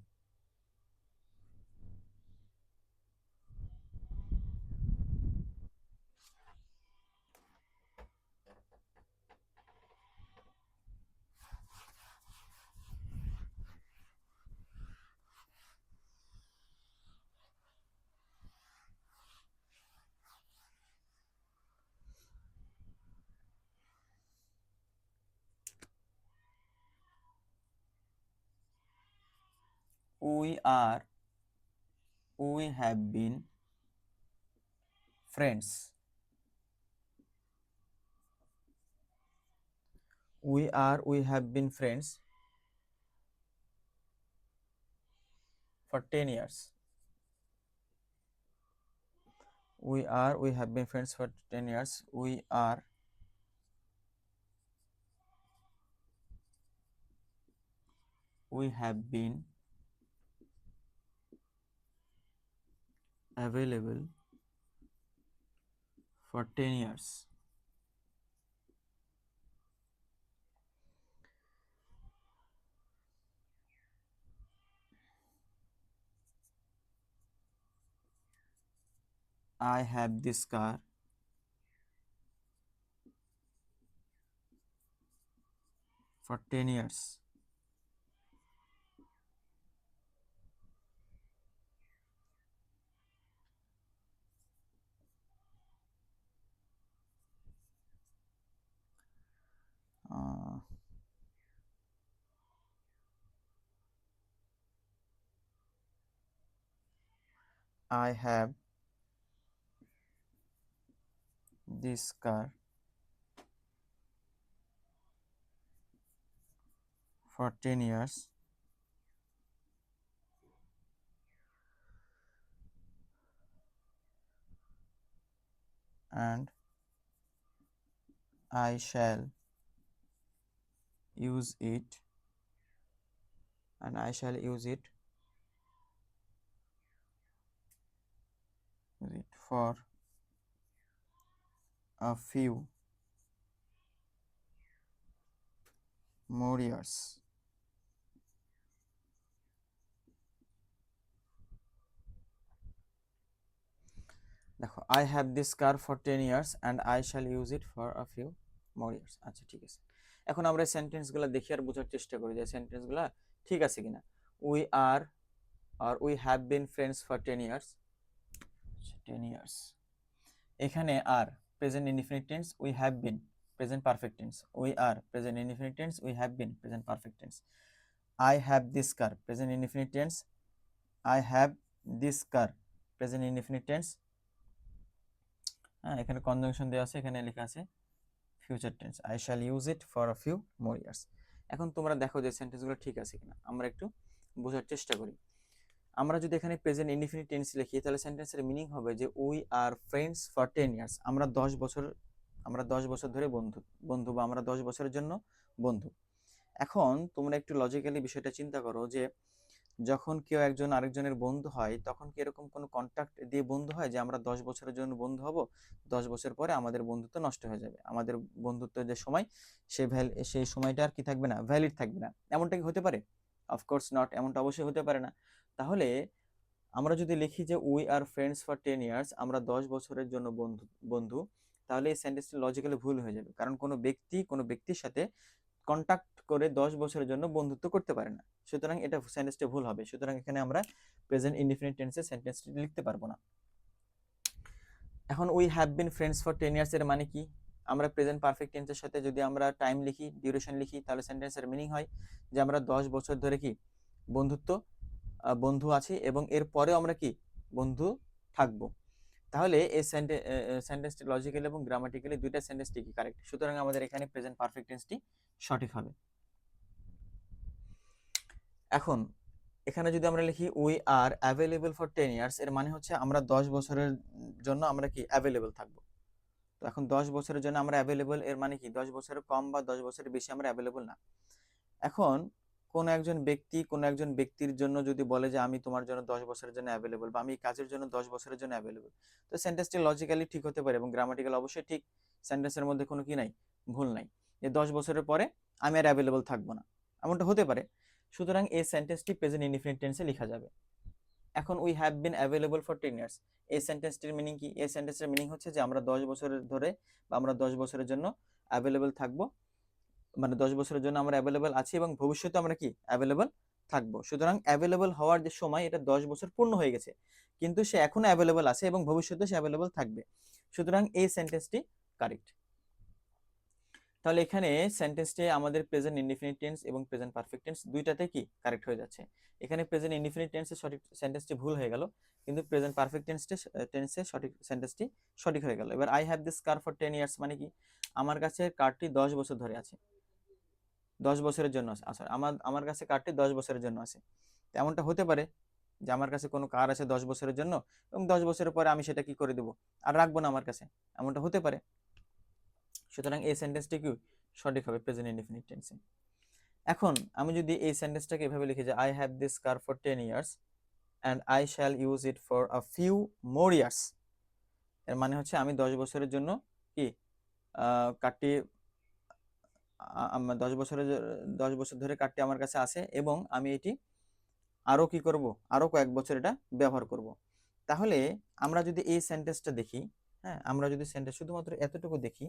We have been friends, we have been friends for 10 years. We have been friends for 10 years. We have been available for 10 years. I have this car for 10 years. Uh, I have this car for 10 years and I shall use it for a few more years. দেখো, I have this car for 10 years and I shall use it for a few more years. আচ্ছা, ঠিক আছে। এখন আমরা এই সেন্টেন্সগুলো দেখি আর বোঝার চেষ্টা করি যে সেন্টেন্সগুলো ঠিক আছে কিনা। We are are we have been friends for 10 years. 10 years, এখানে are present indefinite tense, we have been present perfect tense, we are present indefinite tense, we have been present perfect tense. I have this car present indefinite tense, I have this car present indefinite tense. হ্যাঁ, এখানে conjunction দেওয়া আছে, এখানে লেখা আছে future tense, I shall use it for a few more years. এখন তোমরা দেখো যে সেন্টেন্সগুলো ঠিক আছে কিনা, আমরা একটু বোঝার চেষ্টা করি। আমরা যদি এখানে প্রেজেন্ট ইনডিফিনিট টেন্স লিখি তাহলে সেন্টেন্সের মিনিং হবে যে we R friends for 10 years. আমরা 10 বছর ধরে বন্ধু বন্ধু বা আমরা 10 বছরের জন্য বন্ধু। এখন তোমরা একটু লজিক্যালি বিষয়টা চিন্তা করো যে যখন কেউ একজন আরেকজনের বন্ধু হয় তখন কি এরকম কোনো কন্ট্যাক্ট দিয়ে বন্ধু হয় যে আমরা 10 বছরের জন্য বন্ধু হব, 10 বছর পরে আমাদের বন্ধুত্ব নষ্ট হয়ে যাবে, আমাদের বন্ধুত্বের যে সময় সেই সময়টা আর কি থাকবে না, ভ্যালিড থাকবে না, এমনটা কি হতে পারে? অফকোর্স নট, এমনটা অবশ্যই হতে পারে না। তাহলে আমরা যদি লিখি যে we R friends for 10 years, আমরা 10 বছরের জন্য বন্ধু, তাহলে এই সেন্টেন্সটি লজিক্যালি ভুল হয়ে যাবে, কারণ কোনো ব্যক্তির সাথে কন্টাক্ট করে 10 বছরের জন্য বন্ধুত্ব করতে পারে না। সুতরাং এটা সেন্টেন্সটা ভুল হবে। সুতরাং এখানে আমরা প্রেজেন্ট ইনডিফিনিট টেন্সে সেন্টেন্সটি লিখতে পারবো না। এখন we have been friends for 10 years এর মানে কি? আমরা প্রেজেন্ট পারফেক্ট টেন্সের সাথে যদি আমরা টাইম লিখি, ডিউরেশন লিখি, তাহলে সেন্টেন্সের মিনিং হয় যে আমরা 10 বছর ধরে কি বন্ধু আছি এবং এর পরেও আমরা কি বন্ধু থাকবো। তাহলে এই সেন্টেন্সটি লজিক্যালি এবং গ্রামাটিক্যালি দুইটা সেন্টেন্সটি কি কারেক্ট। সুতরাং আমাদের এখানে প্রেজেন্ট পারফেক্ট টেন্সটি সঠিক হবে। এখন এখানে যদি আমরা লিখি we are available for 10 years, এর মানে হচ্ছে আমরা 10 বছরের জন্য আমরা কি অ্যাভেলেবল থাকবো। তো এখন 10 বছরের জন্য আমরা অ্যাভেলেবল, এর মানে কি 10 বছরের কম বা 10 বছরের বেশি আমরা অ্যাভেলেবল না। এখন কোনো একজন ব্যক্তির জন্য যদি বলে যে আমি তোমার জন্য 10 বছরের জন্য অ্যাভেলেবল, বা আমি এই কাজের জন্য 10 বছরের জন্য অ্যাভেলেবল, তো সেন্টেন্সটি লজিক্যালি ঠিক হতে পারে এবং গ্রামাটিক্যাল অবশ্যই ঠিক। সেন্টেন্সের মধ্যে কোনো কি নাই, ভুল নাই, যে 10 বছরের পরে আমি আর অ্যাভেলেবল থাকবো না, এমনটা হতে পারে। সুতরাং এই সেন্টেন্সটি প্রেজেন্ট ইনডিফিনিট টেন্সে লেখা যাবে। এখন we have bin available for 10 years, এই সেন্টেন্সটির মিনিং কি? এই সেন্টেন্সের মিনিং হচ্ছে যে আমরা 10 বছরের ধরে বা আমরা 10 বছরের জন্য অ্যাভেলেবল থাকবো, মানে 10 বছরের জন্য আমরা অ্যাভেলেবল আছি এবং ভবিষ্যতে আমরা কি অ্যাভেলেবল থাকবো। সুতরাং অ্যাভেলেবল হওয়ার যে সময় এটা 10 বছর পূর্ণ হয়ে গেছে, কিন্তু সে এখনো অ্যাভেলেবল আছে এবং ভবিষ্যতে সে অ্যাভেলেবল থাকবে। সুতরাং এই সেন্টেন্সটি কারেক্ট। তাহলে এখানে সেন্টেন্সটি আমাদের প্রেজেন্ট ইনডিফিনিট টেন্স এবং প্রেজেন্ট পারফেক্ট টেন্স দুইটাতে কি কারেক্ট হয়ে যাচ্ছে। এখানে প্রেজেন্ট ইনডিফিনিট টেন্সে সঠিক সেন্টেন্সটি ভুল হয়ে গেল, কিন্তু প্রেজেন্ট পারফেক্ট টেন্সে সঠিক সেন্টেন্সটি সঠিক হয়ে গেল। এবার I have this car for 10 years মানে কি? আমার কাছে কারটি 10 বছর ধরে আছে, 10 বছরের জন্য আছে। আচ্ছা, আমার কাছে কারটি 10 বছরের জন্য আছে। এমনটা হতে পারে যে আমার কাছে কোনো কার আছে 10 বছরের জন্য এবং 10 বছরের পরে আমি সেটা কি করে দেবো, আর রাখবো না আমার কাছে, এমনটা হতে পারে। সুতরাং এই সেন্টেন্সটি কি সঠিক হবে প্রেজেন্ট ইনডিফিনিট টেন্সে। এখন আমি যদি এই সেন্টেন্সটাকে এভাবে লিখি যে I have this car for 10 years and I shall use it for a few more years, এর মানে হচ্ছে আমি 10 বছরের জন্য কি কারটি 10 বছর ধরে কারটি আমার কাছে আছে এবং আমি এটি আরো কি করব, আরো কয়েক বছর এটা ব্যবহার করব। তাহলে আমরা যদি এই সেন্টেন্সটা দেখি, হ্যাঁ, আমরা যদি সেন্টেন্স শুধুমাত্র এতটুকু দেখি,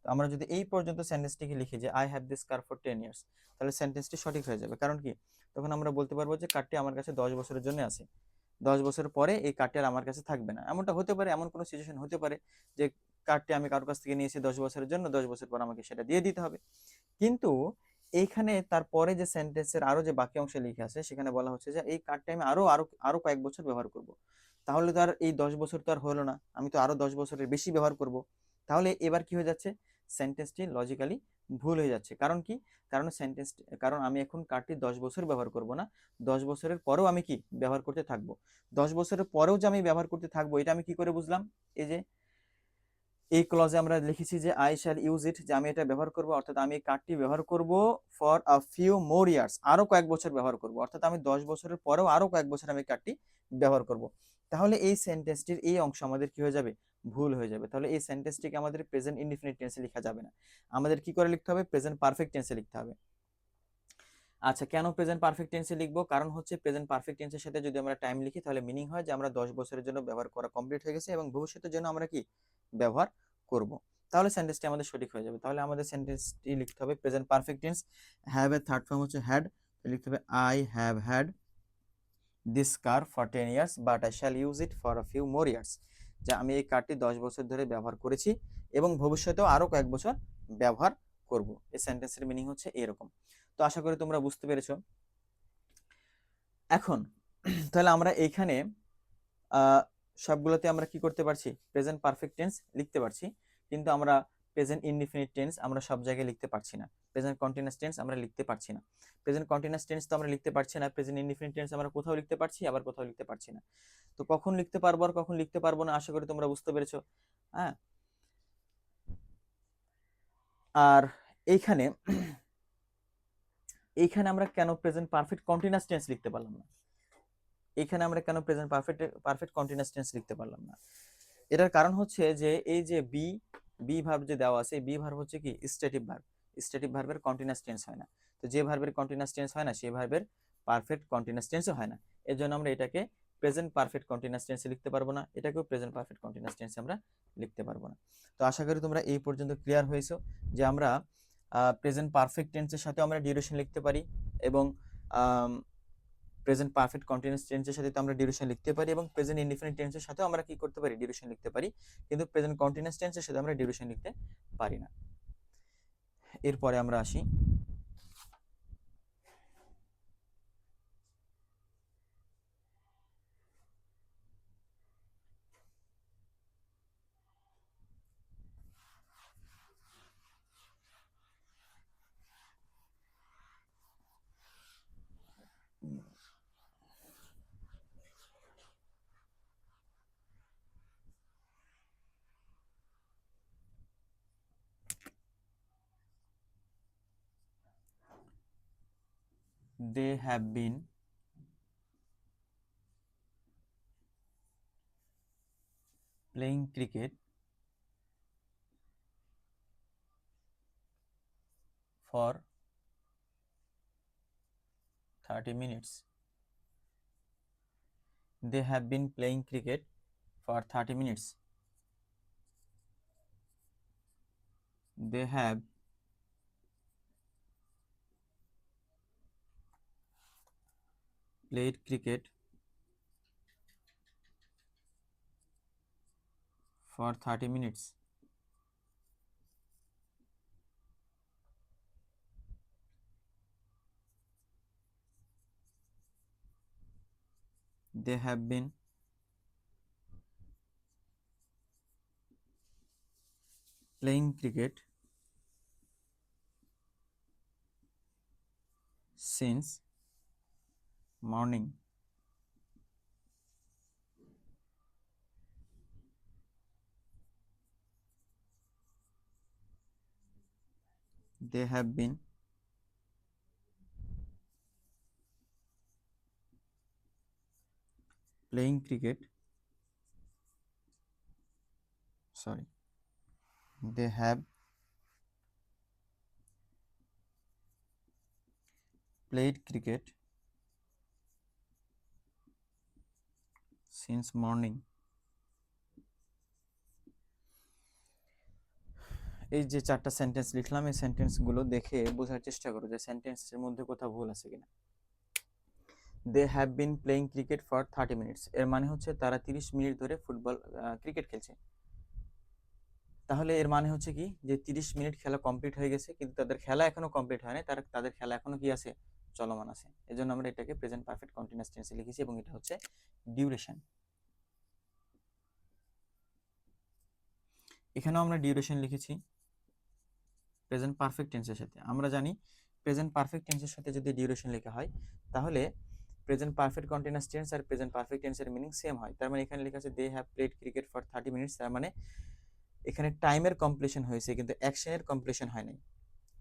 তো আমরা যদি এই পর্যন্ত সেন্টেন্সটিকে লিখি যে I have this car for 10 years, তাহলে সেন্টেন্সটি সঠিক হয়ে যাবে। কারণ কি, তখন আমরা বলতে পারবো যে কারটি আমার কাছে 10 বছরের জন্য আছে, 10 বছর পরে এই কারটি আর আমার কাছে থাকবে না। এমনটা হতে পারে, এমন কোনো সিচুয়েশন হতে পারে যে কারটি আমি কারোর কাছ থেকে নিয়েছি 10 বছরের জন্য, 10 বছর পর আমাকে সেটা দিয়ে দিতে হবে। কিন্তু এইখানে তারপরে যে সেন্টেন্সের আরো যে বাকি অংশে লিখে আছে সেখানে বলা হচ্ছে যে এই কার্ডটা আমি আরো আরো আরো কয়েক বছর ব্যবহার করব। তাহলে তো আর এই 10 বছর তো আর হলো না, আমি তো আরো 10 বছরের বেশি ব্যবহার করব। তাহলে এবার কি হয়ে যাচ্ছে, সেন্টেন্সটি লজিক্যালি ভুল হয়ে যাচ্ছে। কারণ কি, কারণ আমি এখন কার্ডটি 10 বছর ব্যবহার করব না, 10 বছরের পরেও আমি কি ব্যবহার করতে থাকবো। 10 বছরের পরেও যে আমি ব্যবহার করতে থাকবো, এটা আমি কি করে বুঝলাম? এই যে এই ক্লজে আমরা লিখেছি যে আই শ্যাল ইউজ ইট, যে আমি এটা ব্যবহার করব, অর্থাৎ আমি এই কার্ডটি ব্যবহার করব for a few more years, আরো কয়েক বছর ব্যবহার করব, অর্থাৎ আমি 10 বছরের পরেও আরো কয়েক বছর আমি কার্ডটি ব্যবহার করব। তাহলে এই সেন্টেন্সটির এই অংশ আমাদের কি হয়ে যাবে, ভুল হয়ে যাবে। তাহলে এই সেন্টেন্সটিকে আমাদের প্রেজেন্ট ইনডিফিনিট টেন্সে লেখা যাবে না, আমাদের কি করে লিখতে হবে, প্রেজেন্ট পারফেক্ট টেন্সে লিখতে হবে। আচ্ছা, কেন প্রেজেন্ট পারফেক্ট টেন্সে লিখবো? কারণ হচ্ছে প্রেজেন্ট পারফেক্ট টেন্সের সাথে যদি আমরা টাইম লিখি তাহলে মিনিং হয় যে আমরা 10 বছরের জন্য ব্যবহার করা কমপ্লিট হয়ে গেছে এবং ভবিষ্যতের জন্য আমরা কি ব্যবহার করব। তাহলে সেন্টেন্সটি আমাদের সঠিক হয়ে যাবে। তাহলে আমাদের সেন্টেন্সটি লিখতে হবে প্রেজেন্ট পারফেক্ট টেন্স, হ্যাভ এর থার্ড ফর্ম হচ্ছে হ্যাড, লিখতে হবে I have had this car for 10 years but I shall use it for a few more years. যে আমি এই কারটি 10 বছর ধরে ব্যবহার করেছি এবং ভবিষ্যতেও আরো কয়েক বছর ব্যবহার করব। এই সেন্টেন্সের মিনিং হচ্ছে এরকম। তো আশা করি তোমরা বুঝতে পেরেছো। এখন তাহলে আমরা এইখানে সবগুলোতে আমরা কি করতে পারছি? প্রেজেন্ট পারফেক্ট টেন্স লিখতে পারছি, কিন্তু আমরা প্রেজেন্ট ইনডিফিনিট টেন্স আমরা সব জায়গায় লিখতে পারছি না। প্রেজেন্ট কন্টিনিউয়াস টেন্স আমরা লিখতে পারছি না। প্রেজেন্ট কন্টিনিউয়াস টেন্স তো আমরা লিখতে পারছি না, প্রেজেন্ট ইনডিফিনিট টেন্স আমরা কোথাও লিখতে পারছি, আবার কোথাও লিখতে পারছি না। তো কখন লিখতে পারবো আর কখন লিখতে পারবো না আশা করি তোমরা বুঝতে পেরেছো। হ্যাঁ, আর এইখানে এইখানে আমরা কেন প্রেজেন্ট পারফেক্ট কন্টিনিউয়াস টেন্স লিখতে পারলাম না? এখানে আমরা কেন প্রেজেন্ট পারফেক্ট কন্টিনিউয়াস টেন্স লিখতে পারলাম না? এটার কারণ হচ্ছে যে এই যে বি ভার্ব যে দেওয়া আছে, বি ভার্ব হচ্ছে কি স্ট্যাটিক ভার্ব। স্ট্যাটিক ভার্বের কন্টিনিউয়াস টেন্স হয় না। তো যে ভার্বের কন্টিনিউয়াস টেন্স হয় না সেই ভার্বের পারফেক্ট কন্টিনিউয়াস টেন্সও হয় না। এর জন্য আমরা এটাকে প্রেজেন্ট পারফেক্ট কন্টিনিউয়াস টেন্সে লিখতে পারবো না, এটাকেও প্রেজেন্ট পারফেক্ট কন্টিনিউয়াস টেন্সে আমরা লিখতে পারবো না। তো আশা করি তোমরা এই পর্যন্ত ক্লিয়ার হয়েছো যে আমরা প্রেজেন্ট পারফেক্ট টেন্সের সাথে আমরা ডিউরেশন লিখতে পারি এবং প্রেজেন্ট পারফেক্ট কন্টিনিউয়াস টেন্সের সাথে তো আমরা ডিউরেশন লিখতে পারি এবং প্রেজেন্ট ইনডিফিনিট টেন্সের সাথেও আমরা কি করতে পারি? ডিউরেশন লিখতে পারি, কিন্তু প্রেজেন্ট কন্টিনিউয়াস টেন্সের সাথে আমরা ডিউরেশন লিখতে পারি না। এরপরে আমরা আসি they have been playing cricket for 30 minutes. They have been playing cricket for 30 minutes. They have played cricket for 30 minutes. They have been playing cricket since morning. They have been playing cricket, sorry, they have played cricket since morning. এই যে চারটা sentence লিখলাম, এই সেন্টেন্সগুলো দেখে বোঝার চেষ্টা করো যে সেন্টেন্সের মধ্যে কোথাও ভুল আছে কিনা। They have been playing cricket for 30 minutes, এর মানে হচ্ছে তারা 30 মিনিট ধরে ক্রিকেট খেলছে। তাহলে এর মানে হচ্ছে কি যে 30 মিনিট খেলা কমপ্লিট হয়ে গেছে, কিন্তু তাদের খেলা এখনো কমপ্লিট হয় নাই, তাদের খেলা এখনো কি আছে? চলমান আছে। এজন্য আমরা এটাকে প্রেজেন্ট পারফেক্ট কন্টিনিউয়াস টেন্সে লিখেছি এবং এটা হচ্ছে ডিউরেশন। এখানেও আমরা ডিউরেশন লিখেছি প্রেজেন্ট পারফেক্ট টেন্সের সাথে। আমরা জানি প্রেজেন্ট পারফেক্ট টেন্সের সাথে যদি ডিউরেশন লেখা হয় তাহলে প্রেজেন্ট পারফেক্ট কন্টিনিউয়াস টেন্স আর প্রেজেন্ট পারফেক্ট টেন্সের মিনিং সেম হয়। তার মানে এখানে লেখা আছে they have played cricket for 30 minutes, তার মানে এখানে টাইমের কমপ্লিশন হয়েছে কিন্তু অ্যাকশনের কমপ্লিশন হয় নাই।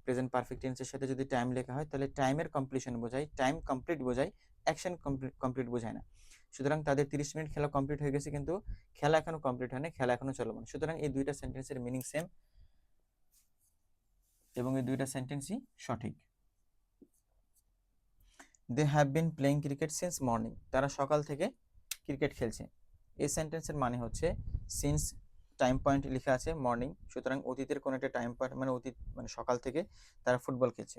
প্রেজেন্ট পারফেক্ট টেন্সের সাথে যদি টাইম লেখা হয় তাহলে টাইমের কমপ্লিশন বোঝায়, টাইম কমপ্লিট বোঝায়, অ্যাকশন কমপ্লিট বোঝায় না। সুতরাং তাদের 30 মিনিট খেলা কমপ্লিট হয়ে গেছে কিন্তু খেলা এখনো কমপ্লিট হয় না, খেলা এখনো চলমান। সুতরাং এই দুইটা সেন্টেন্সের মিনিং সেম এবং এই দুইটা সেন্টেন্সই সঠিক। They have been playing cricket since morning, তারা সকাল থেকে ক্রিকেট খেলছে। এই সেন্টেন্সের মানে হচ্ছে সিন্স টাইম পয়েন্ট লেখা আছে মর্নিং, সুতরাং অতীতের কোনো একটা টাইম পয়েন্ট মানে অতীত মানে সকাল থেকে তারা ফুটবল খেলছে।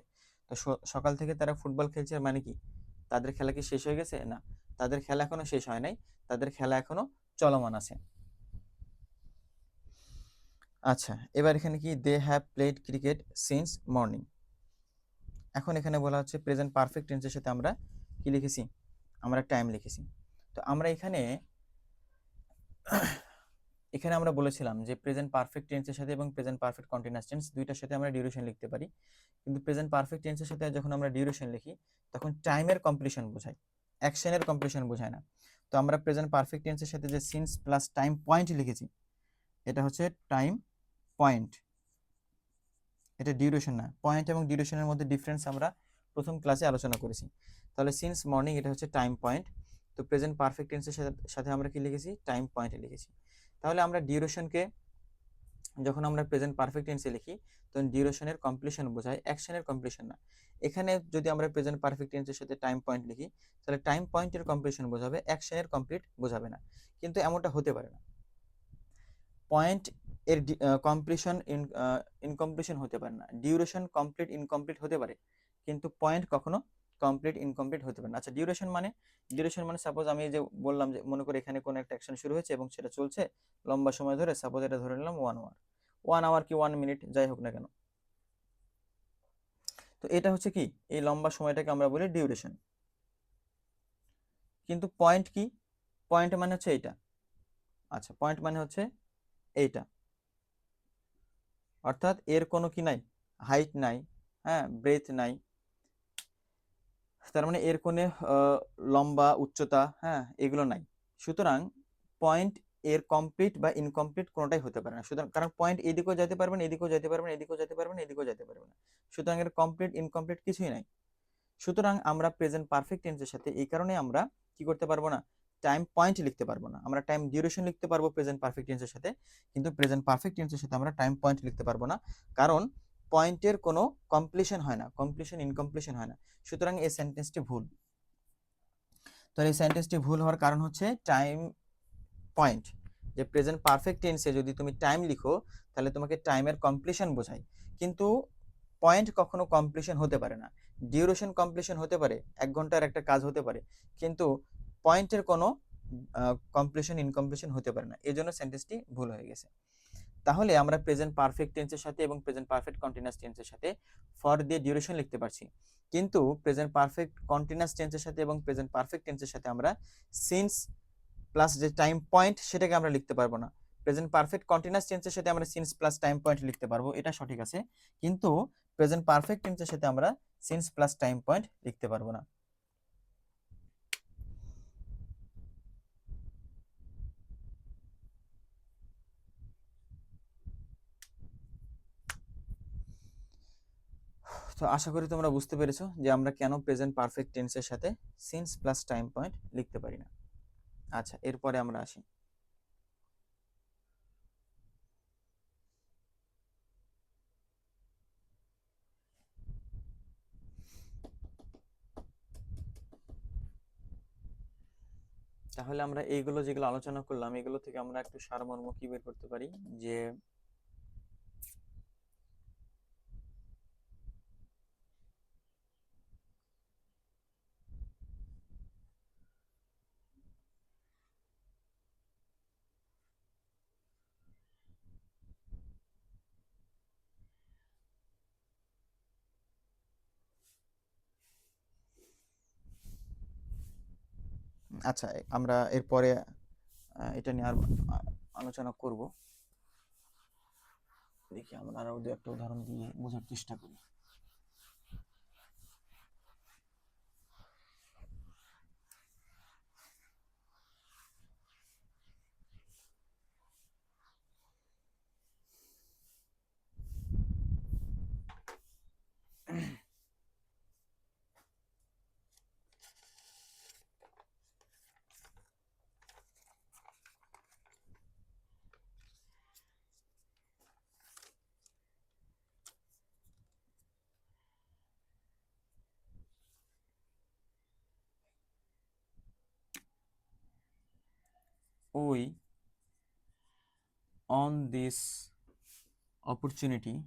তো সকাল থেকে তারা ফুটবল খেলছে মানে কি তাদের খেলা কি শেষ হয়ে গেছে? না, তাদের খেলা এখনো শেষ হয় নাই, তাদের খেলা এখনো চলমান আছে। আচ্ছা, এবার এখানে কি they have played cricket since morning. এখন এখানে বলা হচ্ছে প্রেজেন্ট পারফেক্ট টেন্সের সাথে আমরা কি লিখেছি? আমরা টাইম লিখেছি। তো আমরা এখানে এখানে আমরা বলেছিলাম যে প্রেজেন্ট পারফেক্ট টেন্সের সাথে এবং প্রেজেন্ট পারফেক্ট কন্টিনিউয়াস টেন্স দুইটার সাথে আমরা ডিউরেশন লিখতে পারি, কিন্তু প্রেজেন্ট পারফেক্ট টেন্সের সাথে যখন আমরা ডিউরেশন লিখি তখন টাইমের কমপ্লিশন বোঝায়, অ্যাকশনের কমপ্লিশন বোঝায় না। তো আমরা প্রেজেন্ট পারফেক্ট টেন্সের সাথে যে সিন্স প্লাস টাইম পয়েন্ট লিখেছি এটা হচ্ছে টাইম পয়েন্ট, এটা ডিউরেশন না। পয়েন্ট এবং ডিউরেশনের মধ্যে ডিফারেন্স আমরা প্রথম ক্লাসে আলোচনা করেছি। তাহলে সিন্স মর্নিং এটা হচ্ছে টাইম পয়েন্ট, তো প্রেজেন্ট পারফেক্ট টেন্সের সাথে আমরা কি লিখেছি? টাইম পয়েন্টে লিখেছি। তাহলে আমরা ডিউরেশনকে যখন আমরা প্রেজেন্ট পারফেক্ট টেন্সে লিখি তখন ডিউরেশনের কমপ্লিশন বোঝায়, অ্যাকশনের কমপ্লিশন না। এখানে যদি আমরা প্রেজেন্ট পারফেক্ট টেন্সের সাথে টাইম পয়েন্ট লিখি তাহলে টাইম পয়েন্টের কমপ্লিশন বোঝাবে, অ্যাকশনের কমপ্লিট বোঝাবে না। কিন্তু এমনটা হতে পারে না, পয়েন্ট এর কমপ্লিশন ইনকমপ্লিশন হতে পারে না, ডিউরেশন কমপ্লিট ইনকমপ্লিট হতে পারে, কিন্তু পয়েন্ট কখনো কমপ্লিট ইনকমপ্লিট হতে পারে না। আচ্ছা, ডিউরেশন মানে সাপোজ আমি যে বললাম যে মনে করে এখানে কোনো একটা অ্যাকশন শুরু হয়েছে এবং সেটা চলছে লম্বা সময় ধরে, সাপোজ এটা ধরে নিলাম 1 আওয়ার কি 1 মিনিট যাই হোক না কেন, তো এটা হচ্ছে কি এই লম্বা সময়টাকে আমরা বলি ডিউরেশন। কিন্তু পয়েন্ট কি? পয়েন্ট মানে হচ্ছে এইটা। আচ্ছা, পয়েন্ট মানে হচ্ছে এইটা, অর্থাৎ এর কোনো কি নাই, হাইট নাই, হ্যাঁ, ব্রেথ নাই, তার মানে এর কোনো লম্বা উচ্চতা, হ্যাঁ, এগুলো নাই। সুতরাং পয়েন্ট এর কমপ্লিট বা ইনকমপ্লিট কোনোটাই হতে পারে না। সুতরাং কারণ পয়েন্ট এদিকেও যেতে পারবে না, এদিকেও যেতে পারবে না, এদিকেও যেতে পারবে না, এদিকেও যেতে পারবে না, সুতরাং এর কমপ্লিট ইনকমপ্লিট কিছুই নাই। সুতরাং আমরা প্রেজেন্ট পারফেক্ট টেন্সের সাথে এই কারণে আমরা কি করতে পারবো না? টাইম পয়েন্ট লিখতে পারবো না। আমরা টাইম ডিউরেশন লিখতে পারবো প্রেজেন্ট পারফেক্ট টেন্সের সাথে, কিন্তু প্রেজেন্ট পারফেক্ট টেন্সের সাথে আমরা টাইম পয়েন্ট লিখতে পারবো না, কারণ পয়েন্টের কোনো কমপ্লিশন হয় না, কমপ্লিশন ইনকমপ্লিশন হয় না। সুতরাং এই সেন্টেন্সটি ভুল। তো এই সেন্টেন্সটি ভুল হওয়ার কারণ হচ্ছে টাইম পয়েন্ট, যে প্রেজেন্ট পারফেক্ট টেন্সে যদি তুমি টাইম লিখো তাহলে তোমাকে টাইমের কমপ্লিশন বোঝায়, কিন্তু পয়েন্ট কখনো কমপ্লিশন হতে পারে না। ডিউরেশন কমপ্লিশন হতে পারে, 1 ঘন্টার একটা কাজ হতে পারে, কিন্তু পয়েন্টের কোনো কমপ্লিশন ইনকমপ্লিশন হতে পারে না, এই জন্য সেন্টেন্সটি ভুল হয়ে গেছে। তাহলে আমরা প্রেজেন্ট পারফেক্ট টেন্সের সাথে এবং প্রেজেন্ট পারফেক্ট কন্টিনিউয়াস টেন্সের সাথে ফর দিয়ে ডিউরেশন লিখতে পারছি, কিন্তু প্রেজেন্ট পারফেক্ট কন্টিনিউয়াস টেন্সের সাথে এবং প্রেজেন্ট পারফেক্ট টেন্সের সাথে আমরা সিন্স প্লাস যে টাইম পয়েন্ট সেটাকে আমরা লিখতে পারবো না। প্রেজেন্ট পারফেক্ট কন্টিনিউয়াস টেন্সের সাথে আমরা সিন্স প্লাস টাইম পয়েন্ট লিখতে পারবো, এটা সঠিক আছে, কিন্তু প্রেজেন্ট পারফেক্ট টেন্সের সাথে আমরা সিন্স প্লাস টাইম পয়েন্ট লিখতে পারবো না। তো আশা করি তোমরা বুঝতে পেরেছো যে আমরা কেন প্রেজেন্ট পারফেক্ট টেন্সের সাথে সিন্স প্লাস টাইম পয়েন্ট লিখতে পারি না। আচ্ছা, এরপরে আমরা আসি। তাহলে আমরা এইগুলো যেগুলো আলোচনা করলাম এগুলো থেকে আমরা একটু সারমর্ম কি বের করতে পারি, যে আচ্ছা আমরা এরপরে এটা নিয়ে আর আলোচনা করব। দেখি আমরা আরো দু একটা উদাহরণ দিয়ে বোঝার চেষ্টা করি। we on this opportunity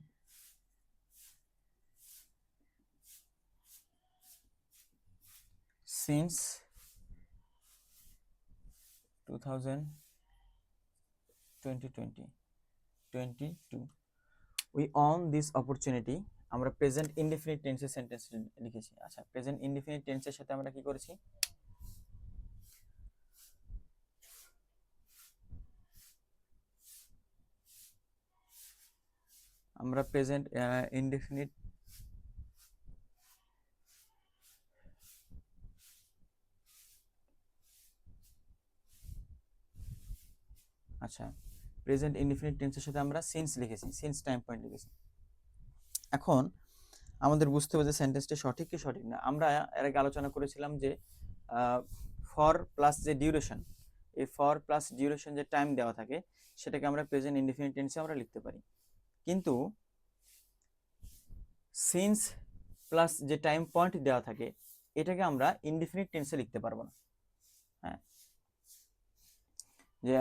since 2022 we on this opportunity আমরা প্রেজেন্ট ইনডিফিনিট টেন্সের সেন্টেন্স লিখেছি। আচ্ছা, প্রেজেন্ট ইনডিফিনিট টেন্সের সাথে আমরা কি করেছি, আমরা প্রেজেন্ট ইনডিফিনিট আচ্ছা প্রেজেন্ট ইনডিফিনিট টেন্সের সাথে আমরা সিন্স লিখেছি, সিন্স টাইম পয়েন্ট লিখেছি। এখন আমাদের বুঝতে হবে যে সেন্টেন্সটা সঠিক কি সঠিক না। আমরা এর আগে আলোচনা করেছিলাম যে ফর প্লাস যে ডিউরেশন, এই ফর প্লাস ডিউরেশন যে টাইম দেওয়া থাকে সেটাকে আমরা প্রেজেন্ট ইনডিফিনিট টেন্সে আমরা লিখতে পারি, কিন্তু সিন্স প্লাস যে টাইম পয়েন্ট দেওয়া থাকে এটাকে আমরা ইনডিফিনিট টেন্সে লিখতে পারবো না। হ্যাঁ, যে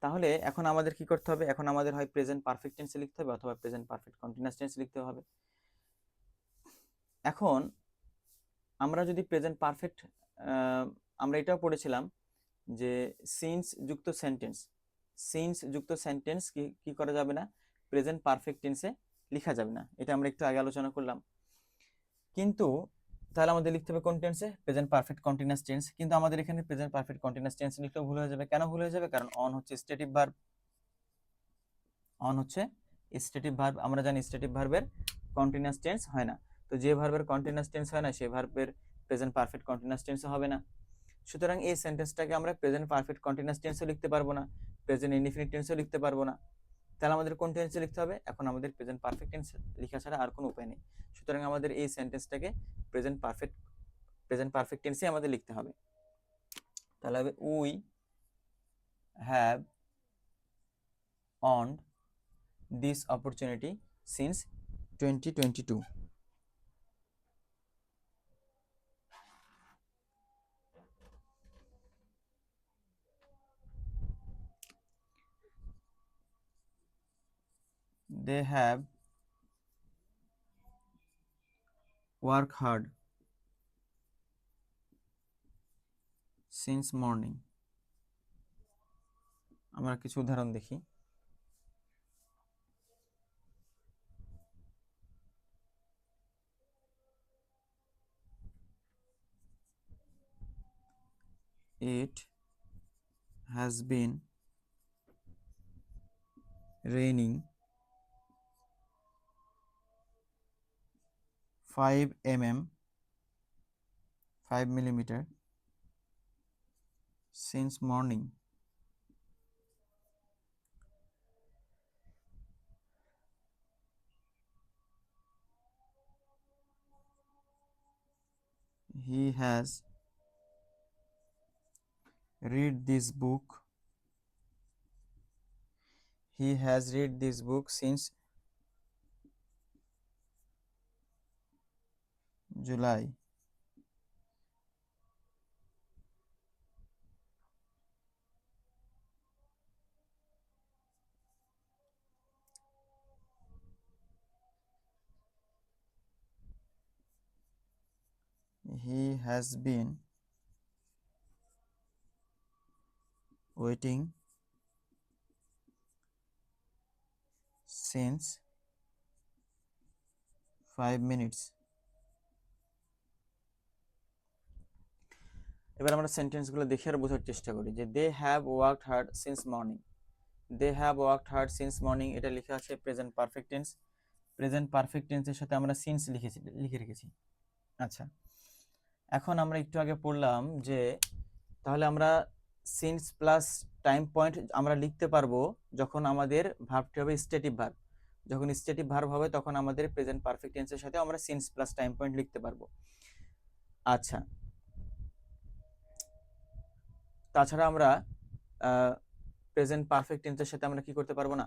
তাহলে এখন আমাদের কি করতে হবে, এখন আমাদের হয় প্রেজেন্ট পারফেক্ট টেন্সে লিখতে হবে অথবা প্রেজেন্ট পারফেক্ট কন্টিনিউয়াস টেন্সে লিখতে হবে। এখন আমরা যদি প্রেজেন্ট পারফেক্ট, আমরা এটাও পড়েছিলাম যে সিন্স যুক্ত সেন্টেন্স কি করা যাবে না, প্রেজেন্ট পারফেক্ট টেন্সে লেখা যাবে না, এটা আমরা একটু আগে আলোচনা করলাম। কিন্তু তাহলে আমাদের লিখতে হবে কোন টেন্সে, প্রেজেন্ট পারফেক্ট কন্টিনিউয়াস টেন্স। কিন্তু আমাদের এখানে প্রেজেন্ট পারফেক্ট কন্টিনিউয়াস টেন্স লিখলেও ভুল হয়ে যাবে। কেন ভুল হয়ে যাবে, কারণ অন হচ্ছে স্ট্যাটিক ভার্ব, অন হচ্ছে স্ট্যাটিক ভার্ব। আমরা জানি স্ট্যাটিক ভার্বের কন্টিনিউয়াস টেন্স হয় না, তো যে ভার্বের কন্টিনিউয়াস টেন্স হয় না সেই ভার্বের প্রেজেন্ট পারফেক্ট কন্টিনিউয়াস টেন্স হবে না। সুতরাং এই সেন্টেন্সটাকে আমরা প্রেজেন্ট পারফেক্ট কন্টিনিউয়াস টেন্সও লিখতে পারবো না, প্রেজেন্ট ইনডিফিনিট টেন্সও লিখতে পারবো না। তাহলে আমাদের কোন টেন্সে লিখতে হবে, এখন আমাদের প্রেজেন্ট পারফেক্ট টেন্স লেখা ছাড়া আর কোনো উপায় নেই। সুতরাং আমাদের এই সেন্টেন্সটাকে প্রেজেন্ট পারফেক্ট টেন্সে আমাদের লিখতে হবে। তাহলে হবে we have on this opportunity since 2022. They have worked hard since morning. আমরা কিছু উদাহরণ দেখি। It has been raining 5 millimeter since morning. He has read this book. He has read this book since July. He has been waiting since 5 minutes. এবার আমরা সেন্টেন্সগুলো দেখে আর বোঝার চেষ্টা করি যে they have worked hard since morning. They have worked hard since morning, এটা লেখা আছে present perfect tense. Present perfect টেন্সের সাথে আমরা সিন্স লিখে রেখেছি। আচ্ছা, এখন আমরা একটু আগে পড়লাম যে তাহলে আমরা সিন্স প্লাস টাইম পয়েন্ট আমরা লিখতে পারবো যখন আমাদের ভার্বটি হবে স্ট্যাটিক ভার্ব। যখন স্ট্যাটিক ভার্ব হবে তখন আমাদের প্রেজেন্ট পারফেক্ট টেন্সের সাথে আমরা সিন্স প্লাস টাইম পয়েন্ট লিখতে পারবো। আচ্ছা, তাছাড়া আমরা প্রেজেন্ট পারফেক্ট টেন্সের সাথে আমরা কি করতে পারবো না,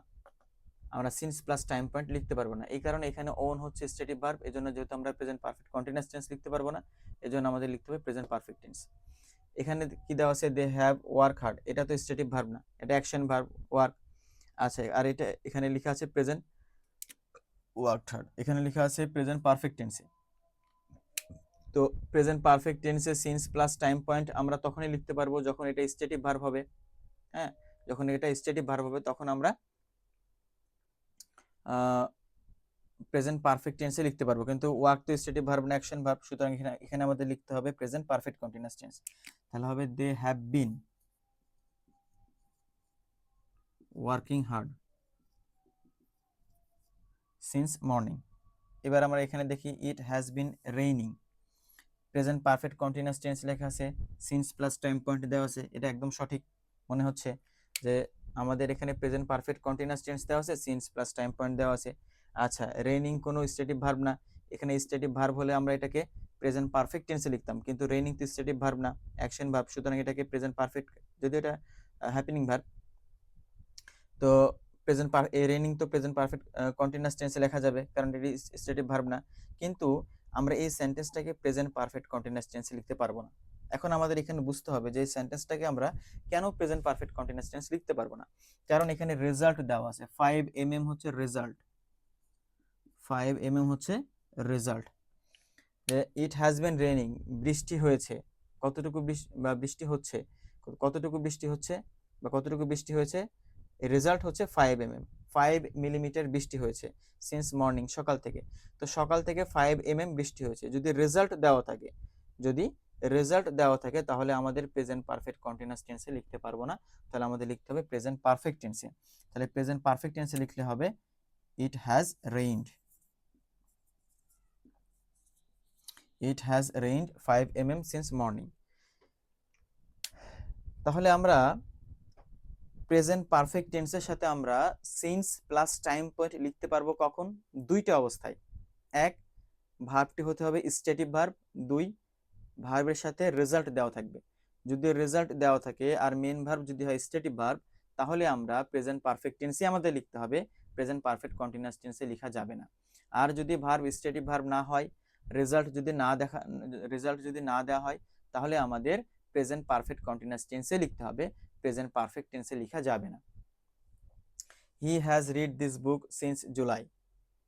আমরা সিন্স প্লাস টাইম পয়েন্ট লিখতে পারবো না। এই কারণে এখানে ওন হচ্ছে স্ট্যাটিক ভার্ব, এজন্য যেহেতু আমরা প্রেজেন্ট পারফেক্ট কন্টিনিউয়াস টেন্স লিখতে পারবো না, এজন্য আমাদের লিখতে হবে প্রেজেন্ট পারফেক্ট টেন্স। এখানে কি দেওয়া আছে, দে হ্যাভ ওয়ার্ক হার্ড, এটা তো স্ট্যাটিক ভার্ব না, এটা অ্যাকশন ভার্ব ওয়ার্ক। আচ্ছা, আর এটা এখানে লেখা আছে প্রেজেন্ট ওয়ার্কড হার্ড, এখানে লেখা আছে প্রেজেন্ট পারফেক্ট টেন্সে। তো প্রেজেন্ট পারফেক্ট টেন্সে সিন্স প্লাস টাইম পয়েন্ট আমরা তখনই লিখতে পারবো যখন এটা স্ট্যাটিক ভার্ব হবে। হ্যাঁ, যখন এটা স্ট্যাটিক ভার্ব হবে তখন আমরা প্রেজেন্ট পারফেক্ট টেন্সে লিখতে পারবো, কিন্তু ওয়ার্ক তো স্ট্যাটিক ভার্ব না, অ্যাকশন ভার্ব, সুতরাং এখানে আমাদের লিখতে হবে প্রেজেন্ট পারফেক্ট কন্টিনিউয়াস টেন্স। তাহলে হবে they have been working hard since morning. এবার আমরা এখানে দেখি it has been raining, present perfect continuous tense লেখা আছে, সিন্স প্লাস টাইম পয়েন্ট দেওয়া আছে, এটা একদম সঠিক মনে হচ্ছে যে আমাদের এখানে প্রেজেন্ট পারফেক্ট কন্টিনিউয়াস টেন্স দেওয়া আছে, সিন্স প্লাস টাইম পয়েন্ট দেওয়া আছে। আচ্ছা, রেইনিং কোনো স্ট্যাটিক ভার্ব না, এখানে স্ট্যাটিক ভার্ব হলে আমরা এটাকে প্রেজেন্ট পারফেক্ট টেন্সে লিখতাম, কিন্তু রেইনিং তো স্ট্যাটিক ভার্ব না, অ্যাকশন ভার্ব, সুতরাং এটাকে প্রেজেন্ট পারফেক্ট, যদিও এটা হ্যাপেনিং ভার্ব, তো রেইনিং তো প্রেজেন্ট পারফেক্ট কন্টিনিউয়াস টেন্সে লেখা যাবে কারণ এটি স্ট্যাটিক ভার্ব না, কিন্তু আমরা এই সেন্টেন্সটাকে প্রেজেন্ট পারফেক্ট কন্টিনিউয়াস টেন্সে লিখতে পারবো না। এখন আমাদের এখানে বুঝতে হবে যে এই সেন্টেন্সটাকে আমরা কেন প্রেজেন্ট পারফেক্ট কন্টিনিউয়াস টেন্স লিখতে পারবো না, কারণ এখানে রেজাল্ট দেওয়া আছে 5 হচ্ছে রেজাল্ট, 5 হচ্ছে result. It has been raining, বৃষ্টি হয়েছে, কতটুকু বৃষ্টি হচ্ছে, কতটুকু বৃষ্টি হচ্ছে বা কতটুকু বৃষ্টি হয়েছে, রেজাল্ট হচ্ছে 5 মিলিমিটার বৃষ্টি হয়েছে সিন্স মর্নিং, সকাল থেকে। তো সকাল থেকে 5 বৃষ্টি হয়েছে, যদি রেজাল্ট দেওয়া থাকে, যদি রেজাল্ট দেওয়া থাকে তাহলে আমাদের প্রেজেন্ট পারফেক্ট কন্টিনিউয়াস টেন্সে লিখতে পারবো না, তাহলে আমাদের লিখতে হবে প্রেজেন্ট পারফেক্ট টেন্সে। তাহলে প্রেজেন্ট পারফেক্ট টেন্সে লিখলে হবে it has rained, it has rained 5 since morning. তাহলে আমরা প্রেজেন্ট পারফেক্ট টেন্সের সাথে আমরা সিন্স প্লাস টাইম পয়েন্ট লিখতে পারবো কখন, দুইটা অবস্থায়। এক, ভার্বটি হতে হবে স্ট্যাটিক ভার্ব, দুই, ভার্বের সাথে রেজাল্ট দেওয়া থাকবে। যদি রেজাল্ট দেওয়া থাকে আর মেন ভার্ব যদি হয় স্ট্যাটিক ভার্ব, তাহলে আমরা প্রেজেন্ট পারফেক্ট টেন্সে আমাদের লিখতে হবে, প্রেজেন্ট পারফেক্ট কন্টিনিউয়াস টেন্সে লেখা যাবে না। আর যদি ভার্ব স্ট্যাটিক ভার্ব না হয়, রেজাল্ট যদি না দেওয়া হয়, তাহলে আমাদের প্রেজেন্ট পারফেক্ট কন্টিনিউয়াস টেন্সে লিখতে হবে, প্রেজেন্ট পারফেক্ট টেন্সে লেখা যাবে না। He has read this book since July,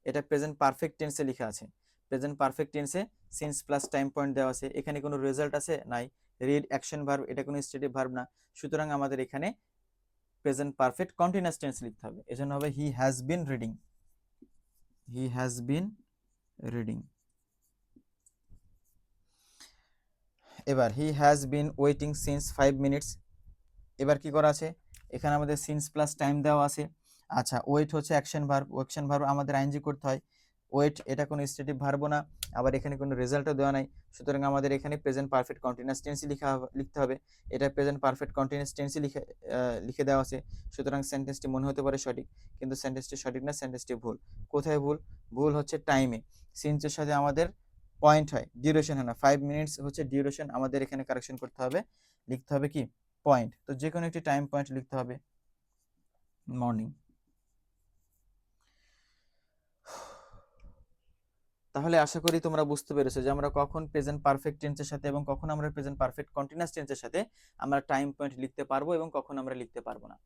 এটা প্রেজেন্ট পারফেক্ট টেন্সে লেখা আছে, প্রেজেন্ট পারফেক্ট টেন্সে সিন্স প্লাস টাইম পয়েন্ট দেওয়া আছে, এখানে কোনো রেজাল্ট আছে নাই, রিড অ্যাকশন ভার্ব, এটা কোনো স্ট্যাটিক ভার্ব না, সুতরাং আমাদের এখানে প্রেজেন্ট পারফেক্ট কন্টিনিউয়াস টেন্স লিখতে হবে, এজন্য হবে he has been reading, he has been reading. এবার he has been waiting since 5 minutes, এবার কি করা আছে, এখানে আমাদের সিন্স প্লাস টাইম দেওয়া আছে। আচ্ছা, ওয়েট হচ্ছে অ্যাকশন ভার্ব, অ্যাকশন ভার্ব আমাদের আইএনজি করতে হয়, ওয়েট এটা কোনো স্ট্যাটিক ভার্বও না, আবার এখানে কোনো রেজাল্টও দেওয়া নাই, সুতরাং আমাদের এখানে প্রেজেন্ট পারফেক্ট কন্টিনিউয়াস টেন্সই লিখতে হবে, এটা প্রেজেন্ট পারফেক্ট কন্টিনিউয়াস টেন্সই লিখে দেওয়া আছে, সুতরাং সেন্টেন্সটি মনে হতে পারে সঠিক, কিন্তু সেন্টেন্সটি সঠিক না, সেন্টেন্সটি ভুল। কোথায় ভুল? ভুল হচ্ছে টাইমে, সিন্সের সাথে আমাদের পয়েন্ট হয়, ডিউরেশন হয় না, 5 মিনিটস হচ্ছে ডিউরেশন, আমাদের এখানে কারেকশন করতে হবে, লিখতে হবে কি পয়েন্ট, তো যে কোনো একটি টাইম পয়েন্ট লিখতে হবে, মর্নিং। তাহলে আশা করি তোমরা বুঝতে পেরেছো যে আমরা কখন প্রেজেন্ট পারফেক্ট টেন্সের সাথে এবং কখন আমরা প্রেজেন্ট পারফেক্ট কন্টিনিউয়াস টেন্সের সাথে আমরা টাইম পয়েন্ট লিখতে পারবো এবং কখন আমরা লিখতে পারবো না।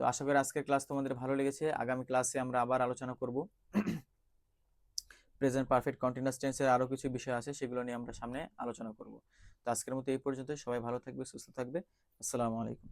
তো আশা করি আজকের ক্লাস তোমাদের ভালো লেগেছে, আগামী ক্লাসে আমরা আবার আলোচনা করব প্রেজেন্ট পারফেক্ট কন্টিনিউয়াস টেন্সের আরো কিছু বিষয় আছে, সেগুলো নিয়ে আমরা সামনে আলোচনা করব। তো আজকের মতো এই পর্যন্ত, সবাই ভালো থাকবে, সুস্থ থাকবে, আসসালামু আলাইকুম।